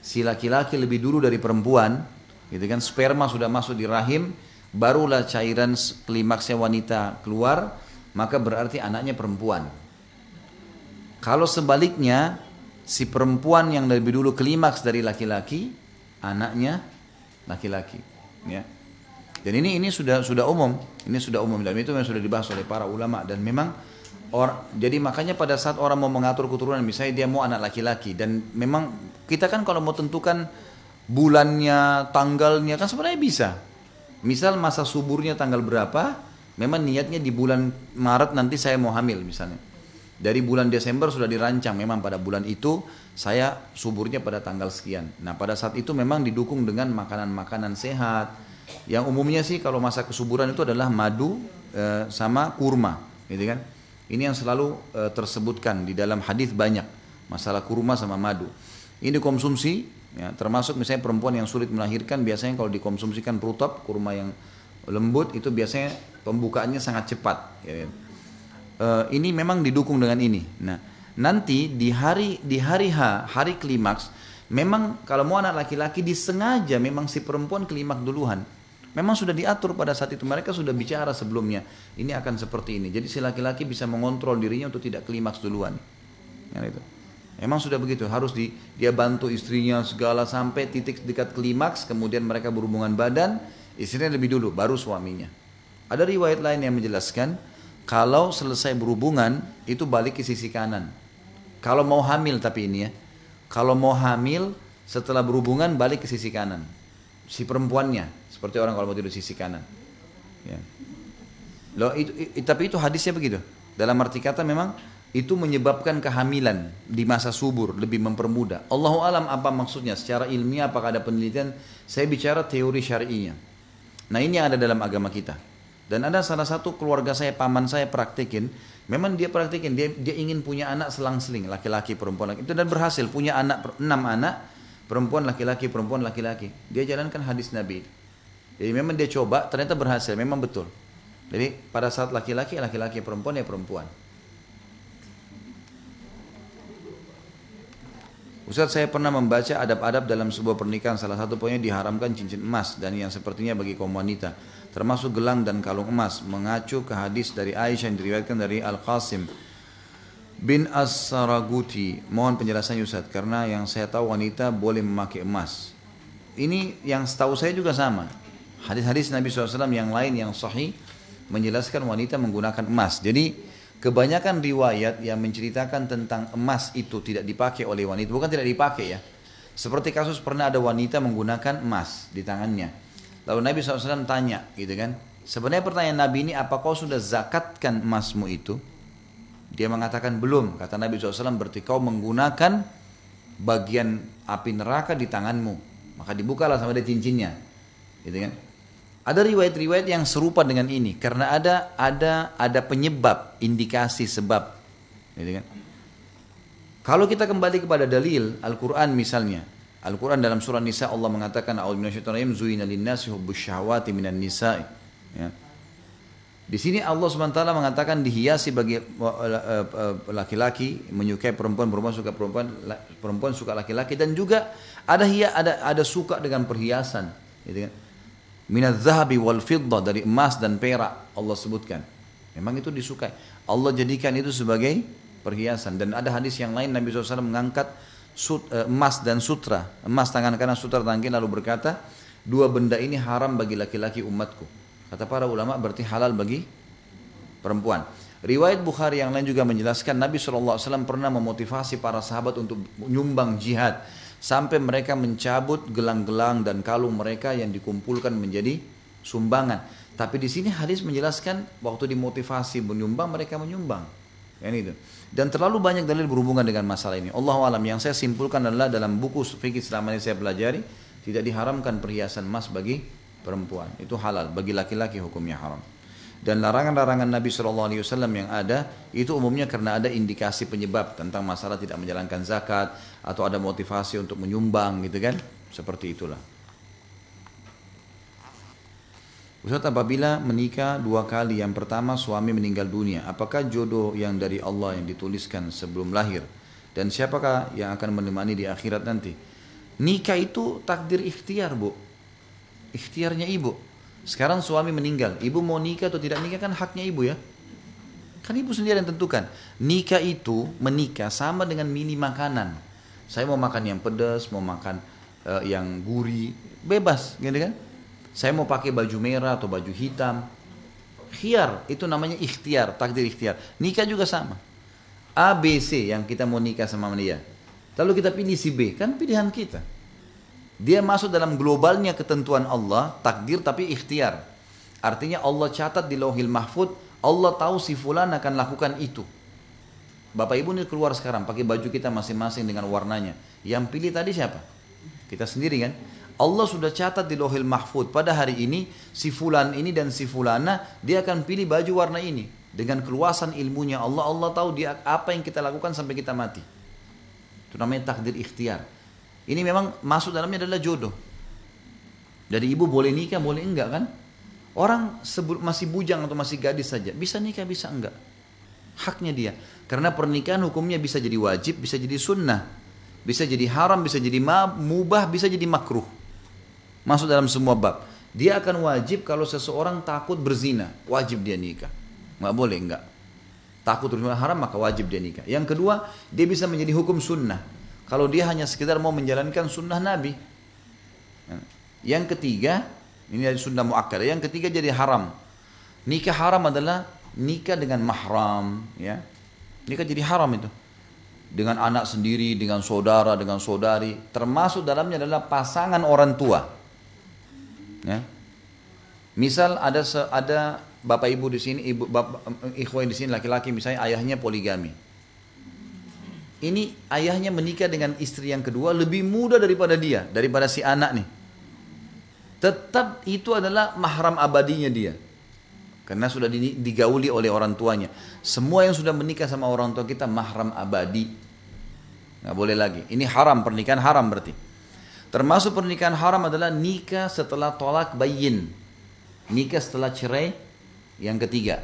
si laki-laki lebih dulu dari perempuan, gitu kan? Sperma sudah masuk di rahim, barulah cairan klimaksnya wanita keluar, maka berarti anaknya perempuan. Kalau sebaliknya, si perempuan yang lebih dulu klimaks dari laki-laki, anaknya laki-laki, ya. Dan ini sudah umum, dan itu yang sudah dibahas oleh para ulama. Dan memang jadi makanya pada saat orang mau mengatur keturunan, misalnya dia mau anak laki-laki, dan memang kita kan kalau mau tentukan bulannya, tanggalnya kan sebenarnya bisa. Misal masa suburnya tanggal berapa, memang niatnya di bulan Maret nanti saya mau hamil misalnya. Dari bulan Desember sudah dirancang, memang pada bulan itu saya suburnya pada tanggal sekian. Nah pada saat itu memang didukung dengan makanan-makanan sehat. Yang umumnya sih kalau masa kesuburan itu adalah madu sama kurma, gitu kan? Ini yang selalu tersebutkan di dalam hadis banyak, masalah kurma sama madu. Ini dikonsumsi, ya, termasuk misalnya perempuan yang sulit melahirkan, biasanya kalau dikonsumsikan prutop, kurma yang lembut, itu biasanya pembukaannya sangat cepat. Ya. Ini memang didukung dengan ini. Nah, nanti di hari H, hari klimaks, memang kalau mau anak laki-laki disengaja memang si perempuan klimaks duluan. Memang sudah diatur pada saat itu, mereka sudah bicara sebelumnya. Ini akan seperti ini. Jadi si laki-laki bisa mengontrol dirinya untuk tidak klimaks duluan. Ya, itu. Memang sudah begitu, harus dia bantu istrinya segala sampai titik dekat klimaks, kemudian mereka berhubungan badan, istrinya lebih dulu, baru suaminya. Ada riwayat lain yang menjelaskan, kalau selesai berhubungan, itu balik ke sisi kanan. Kalau mau hamil tapi ini ya, kalau mau hamil setelah berhubungan balik ke sisi kanan. Si perempuannya, seperti orang kalau mau tidur sisi kanan. Ya. Loh, tapi itu hadisnya begitu. Dalam arti kata memang itu menyebabkan kehamilan di masa subur, lebih mempermudah. Allahu alam apa maksudnya secara ilmiah, apakah ada penelitian? Saya bicara teori syar'inya. Nah, ini yang ada dalam agama kita. Dan ada salah satu keluarga saya, paman saya praktekin, memang dia praktekin, dia ingin punya anak selang-seling, laki-laki, perempuan, laki. Itu dan berhasil, punya anak 6 anak, perempuan, laki-laki, perempuan, laki-laki. Dia jalankan hadis Nabi. Jadi memang dia coba, ternyata berhasil, memang betul. Jadi pada saat laki-laki, laki-laki, perempuan, ya perempuan. Ustaz, saya pernah membaca adab-adab dalam sebuah pernikahan. Salah satu poinnya diharamkan cincin emas dan yang sepertinya bagi kaum wanita, termasuk gelang dan kalung emas, mengacu ke hadis dari Aisyah yang diriwayatkan dari Al-Qasim bin As-Saraguti. Mohon penjelasannya Ustaz, karena yang saya tahu wanita boleh memakai emas. Ini yang setahu saya juga sama. Hadis-hadis Nabi SAW yang lain yang sahih menjelaskan wanita menggunakan emas. Jadi kebanyakan riwayat yang menceritakan tentang emas itu tidak dipakai oleh wanita, bukan tidak dipakai ya. Seperti kasus pernah ada wanita menggunakan emas di tangannya. Lalu Nabi SAW tanya gitu kan. Sebenarnya pertanyaan Nabi ini, apa kau sudah zakatkan emasmu itu? Dia mengatakan belum. Kata Nabi SAW, berarti kau menggunakan bagian api neraka di tanganmu. Maka dibukalah sama dia cincinnya. Gitu kan. Ada riwayat-riwayat yang serupa dengan ini karena ada penyebab, indikasi sebab. Gitu kan. Kalau kita kembali kepada dalil Al-Qur'an misalnya, Al-Qur'an dalam surah Nisa Allah mengatakan a'udzu minasyaitonir rajim zuina lin-nasi hubbus syahawati minan nisa'i. Ya. Di sini Allah SWT mengatakan dihiasi bagi laki-laki menyukai perempuan, perempuan suka perempuan, perempuan suka laki-laki, dan juga ada suka dengan perhiasan, gitu kan. Minadz zahabi wal fiddah, dari emas dan perak Allah sebutkan. Memang itu disukai. Allah jadikan itu sebagai perhiasan. Dan ada hadis yang lain Nabi SAW mengangkat emas dan sutra. Emas tangan kanan, sutra tangan kiri, lalu berkata, dua benda ini haram bagi laki-laki umatku. Kata para ulama berarti halal bagi perempuan. Riwayat Bukhari yang lain juga menjelaskan Nabi SAW pernah memotivasi para sahabat untuk menyumbang jihad. Sampai mereka mencabut gelang-gelang dan kalung mereka yang dikumpulkan menjadi sumbangan. Tapi di sini hadis menjelaskan waktu dimotivasi menyumbang, mereka menyumbang. Itu. Dan terlalu banyak dalil berhubungan dengan masalah ini. Allahu alam, yang saya simpulkan adalah dalam buku fikih selama ini saya pelajari, tidak diharamkan perhiasan emas bagi perempuan. Itu halal, bagi laki-laki hukumnya haram. Dan larangan-larangan Nabi SAW yang ada itu umumnya karena ada indikasi penyebab tentang masalah tidak menjalankan zakat atau ada motivasi untuk menyumbang gitu kan, seperti itulah. Ustaz, apabila menikah 2 kali, yang pertama suami meninggal dunia, apakah jodoh yang dari Allah yang dituliskan sebelum lahir, dan siapakah yang akan menemani di akhirat nanti? Nikah itu takdir ikhtiar, Bu, ikhtiarnya ibu. Sekarang suami meninggal, ibu mau nikah atau tidak nikah kan haknya ibu ya. Kan ibu sendiri yang tentukan. Nikah itu, menikah sama dengan milih makanan. Saya mau makan yang pedas, mau makan yang gurih, bebas gitu kan. Saya mau pakai baju merah atau baju hitam. Khiyar, itu namanya ikhtiar, takdir ikhtiar. Nikah juga sama. A, B, C yang kita mau nikah sama dia. Lalu kita pilih si B, kan pilihan kita. Dia masuk dalam globalnya ketentuan Allah, takdir tapi ikhtiar. Artinya Allah catat di Lauhil Mahfud, Allah tahu si fulan akan lakukan itu. Bapak Ibu ini keluar sekarang pakai baju kita masing-masing dengan warnanya. Yang pilih tadi siapa? Kita sendiri kan? Allah sudah catat di Lauhil Mahfud, pada hari ini si fulan ini dan si fulana dia akan pilih baju warna ini. Dengan keluasan ilmunya Allah tahu dia apa yang kita lakukan sampai kita mati. Itu namanya takdir ikhtiar. Ini memang masuk dalamnya adalah jodoh. Jadi ibu boleh nikah, boleh enggak kan? Orang masih bujang atau masih gadis saja, bisa nikah, bisa enggak. Haknya dia. Karena pernikahan hukumnya bisa jadi wajib, bisa jadi sunnah. Bisa jadi haram, bisa jadi mubah, bisa jadi makruh. Masuk dalam semua bab. Dia akan wajib kalau seseorang takut berzina, wajib dia nikah. Enggak boleh enggak. Takut berzina haram, maka wajib dia nikah. Yang kedua, dia bisa menjadi hukum sunnah. Kalau dia hanya sekedar mau menjalankan sunnah Nabi. Yang ketiga, ini ada sunnah muakkad. Yang ketiga jadi haram. Nikah haram adalah nikah dengan mahram, ya. Nikah jadi haram itu. Dengan anak sendiri, dengan saudara, dengan saudari. Termasuk dalamnya adalah pasangan orang tua. Ya. Misal ada bapak ibu di sini, ibu bapak, ikhwan di sini laki-laki misalnya ayahnya poligami. Ini ayahnya menikah dengan istri yang kedua lebih muda daripada dia, daripada si anak nih. Tetap itu adalah mahram abadinya dia. Karena sudah digauli oleh orang tuanya. Semua yang sudah menikah sama orang tua kita mahram abadi. Nggak boleh lagi. Ini haram, pernikahan haram berarti. Termasuk pernikahan haram adalah nikah setelah tolak bayin. Nikah setelah cerai yang ketiga.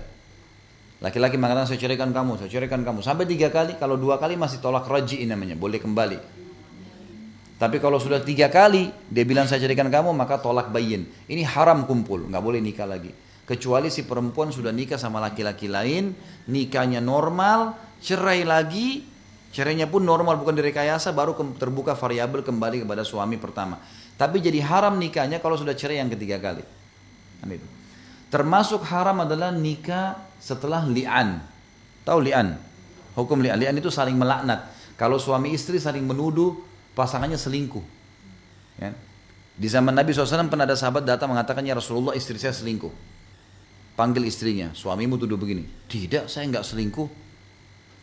Laki-laki mengatakan saya ceraikan kamu, saya ceraikan kamu. Sampai 3 kali, kalau 2 kali masih tolak raj'i namanya, boleh kembali. Tapi kalau sudah 3 kali, dia bilang saya ceraikan kamu, maka tolak bayin. Ini haram kumpul, nggak boleh nikah lagi. Kecuali si perempuan sudah nikah sama laki-laki lain, nikahnya normal, cerai lagi, cerainya pun normal, bukan direkayasa, baru terbuka variabel kembali kepada suami pertama. Tapi jadi haram nikahnya kalau sudah cerai yang ketiga kali. Termasuk haram adalah nikah setelah li'an. Tahu li'an? Hukum li'an. Li'an itu saling melaknat. Kalau suami istri saling menuduh pasangannya selingkuh. Ya. Di zaman Nabi SAW pernah ada sahabat datang mengatakan, ya Rasulullah istri saya selingkuh. Panggil istrinya, suamimu tuduh begini. Tidak, saya enggak selingkuh.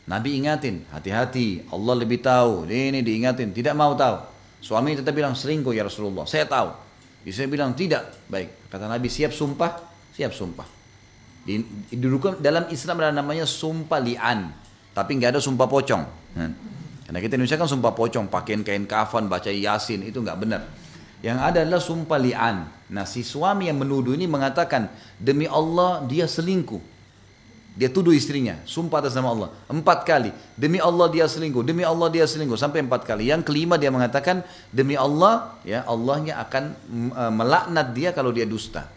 Nabi ingatin, hati-hati, Allah lebih tahu. Ini diingatin, tidak mau tahu. Suami tetap bilang selingkuh ya Rasulullah, saya tahu. Istri bilang tidak. Baik, kata Nabi siap sumpah, siap sumpah. Dalam Islam ada namanya sumpah li'an, tapi nggak ada sumpah pocong. Karena kita Indonesia kan sumpah pocong, pakaiin kain kafan, baca yasin, itu nggak benar. Yang ada adalah sumpah li'an. Nah si suami yang menuduh ini mengatakan demi Allah dia selingkuh. Dia tuduh istrinya, sumpah atas nama Allah 4 kali. Demi Allah dia selingkuh, demi Allah dia selingkuh, sampai 4 kali. Yang kelima dia mengatakan demi Allah, ya Allahnya akan melaknat dia kalau dia dusta.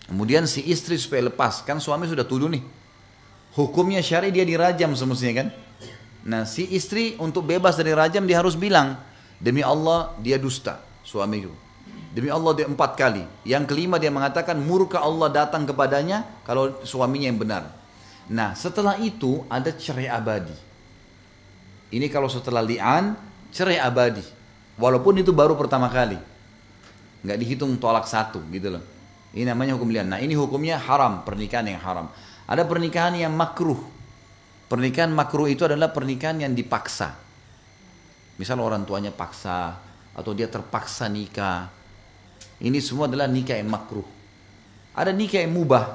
Kemudian si istri supaya lepas, kan suami sudah tuduh nih. Hukumnya syari dia dirajam semestinya kan. Nah si istri untuk bebas dari rajam dia harus bilang, demi Allah dia dusta suamiku. Demi Allah dia 4 kali. Yang kelima dia mengatakan murka Allah datang kepadanya kalau suaminya yang benar. Nah setelah itu ada cerai abadi. Ini kalau setelah li'an, cerai abadi. Walaupun itu baru pertama kali. Nggak dihitung tolak 1 gitu loh. Ini namanya hukum li'an. Nah ini hukumnya haram, pernikahan yang haram. Ada pernikahan yang makruh. Pernikahan makruh itu adalah pernikahan yang dipaksa. Misal orang tuanya paksa, atau dia terpaksa nikah. Ini semua adalah nikah yang makruh. Ada nikah yang mubah.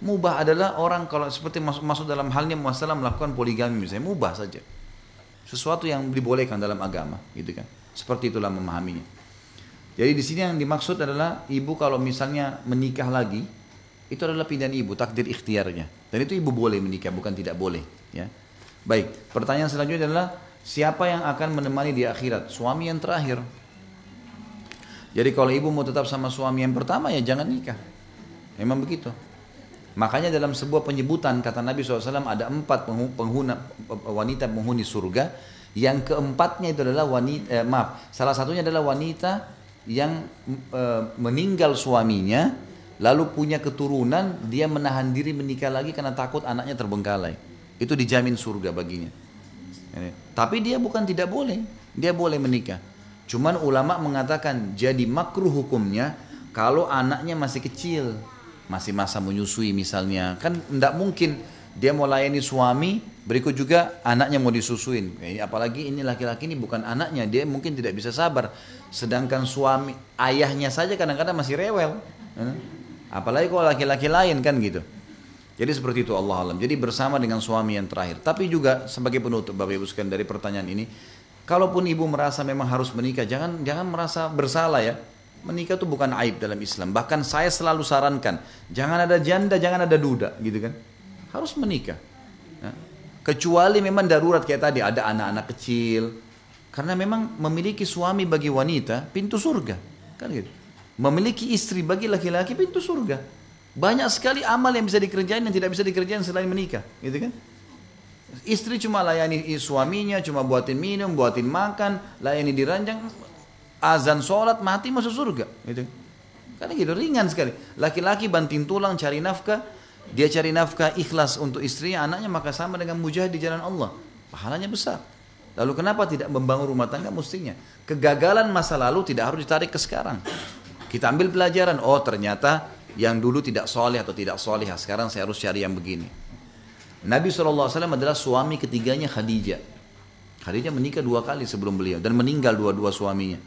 Mubah adalah orang kalau seperti masuk dalam halnya masalah melakukan poligami misalnya, mubah saja. Sesuatu yang dibolehkan dalam agama, gitu kan. Seperti itulah memahaminya. Jadi di sini yang dimaksud adalah ibu kalau misalnya menikah lagi, itu adalah pilihan ibu, takdir ikhtiarnya. Dan itu ibu boleh menikah, bukan tidak boleh. Ya. Baik, pertanyaan selanjutnya adalah siapa yang akan menemani di akhirat? Suami yang terakhir. Jadi kalau ibu mau tetap sama suami yang pertama ya jangan nikah. Memang begitu. Makanya dalam sebuah penyebutan kata Nabi SAW ada 4 wanita penghuni surga. Yang keempatnya itu adalah salah satunya adalah wanita yang meninggal suaminya lalu punya keturunan, dia menahan diri menikah lagi karena takut anaknya terbengkalai. Itu dijamin surga baginya. Tapi dia bukan tidak boleh, dia boleh menikah. Cuman ulama mengatakan jadi makruh hukumnya kalau anaknya masih kecil, masih masa menyusui misalnya. Kan tidak mungkin dia mau layani suami, berikut juga anaknya mau disusuin. Apalagi ini laki-laki ini bukan anaknya, dia mungkin tidak bisa sabar. Sedangkan suami, ayahnya saja kadang-kadang masih rewel. Apalagi kalau laki-laki lain kan gitu. Jadi seperti itu Allah alam. Jadi bersama dengan suami yang terakhir. Tapi juga sebagai penutup Bapak Ibu sekalian dari pertanyaan ini, kalaupun ibu merasa memang harus menikah, jangan merasa bersalah ya. Menikah itu bukan aib dalam Islam. Bahkan saya selalu sarankan, jangan ada janda, jangan ada duda, gitu kan. Harus menikah. Kecuali memang darurat kayak tadi, ada anak-anak kecil. Karena memang memiliki suami bagi wanita, pintu surga. Kan gitu. Memiliki istri bagi laki-laki, pintu surga. Banyak sekali amal yang bisa dikerjain yang tidak bisa dikerjain selain menikah. Gitu kan. Istri cuma layani suaminya, cuma buatin minum, buatin makan, layani diranjang, azan sholat, mati masuk surga. Gitu. Karena gitu, ringan sekali. Laki-laki banting tulang, cari nafkah, dia cari nafkah ikhlas untuk istrinya, anaknya, maka sama dengan mujahid di jalan Allah. Pahalanya besar. Lalu kenapa tidak membangun rumah tangga mestinya? Kegagalan masa lalu tidak harus ditarik ke sekarang. Kita ambil pelajaran, oh ternyata yang dulu tidak soleh atau tidak solehah, sekarang saya harus cari yang begini. Nabi SAW adalah suami ketiganya Khadijah. Khadijah menikah 2 kali sebelum beliau dan meninggal dua-dua suaminya.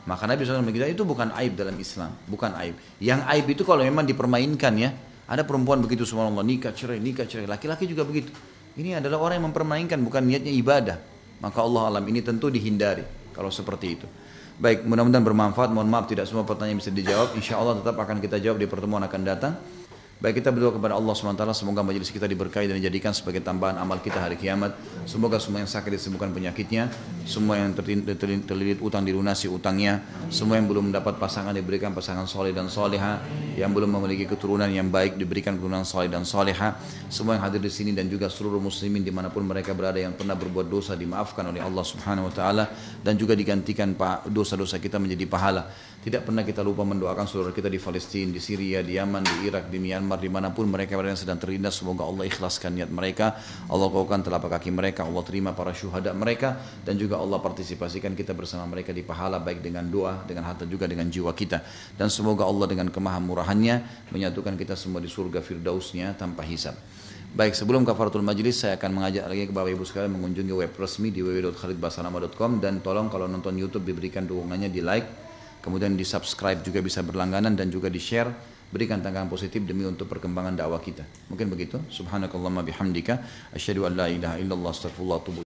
Maka Nabi SAW berkata itu bukan aib dalam Islam, bukan aib. Yang aib itu kalau memang dipermainkan ya. Ada perempuan begitu subhanallah, nikah cerai. Laki-laki juga begitu. Ini adalah orang yang mempermainkan, bukan niatnya ibadah. Maka Allah alam ini tentu dihindari kalau seperti itu. Baik, mudah-mudahan bermanfaat. Mohon maaf tidak semua pertanyaan bisa dijawab. Insya Allah tetap akan kita jawab di pertemuan akan datang. Baik, kita berdoa kepada Allah SWT, semoga majelis kita diberkahi dan dijadikan sebagai tambahan amal kita hari kiamat. Semoga semua yang sakit disembuhkan penyakitnya, semua yang terlilit utang dilunasi utangnya, semua yang belum mendapat pasangan diberikan pasangan soleh dan soleha, yang belum memiliki keturunan yang baik diberikan keturunan soleh dan soleha. Semua yang hadir di sini dan juga seluruh muslimin dimanapun mereka berada yang pernah berbuat dosa dimaafkan oleh Allah Subhanahu Wa Taala dan juga digantikan dosa-dosa kita menjadi pahala. Tidak pernah kita lupa mendoakan saudara kita di Palestina, di Syria, di Yaman, di Irak, di Myanmar, dimanapun mereka berada yang sedang terlindas. Semoga Allah ikhlaskan niat mereka, Allah kuatkan telapak kaki mereka, Allah terima para syuhada mereka, dan juga Allah partisipasikan kita bersama mereka di pahala baik dengan doa, dengan harta juga dengan jiwa kita. Dan semoga Allah dengan kemahamurahannya menyatukan kita semua di surga firdausnya tanpa hisab. Baik, sebelum kafaratul majlis saya akan mengajak lagi ke Bapak Ibu sekalian mengunjungi web resmi di www.khalidbasalamah.com, dan tolong kalau nonton YouTube diberikan dukungannya di like, kemudian di subscribe juga bisa berlangganan, dan juga di share, berikan tanggapan positif demi untuk perkembangan dakwah kita. Mungkin begitu. Subhanakallahumma bihamdika asyhadu an la ilaha illallah astaghfirullah wa atubu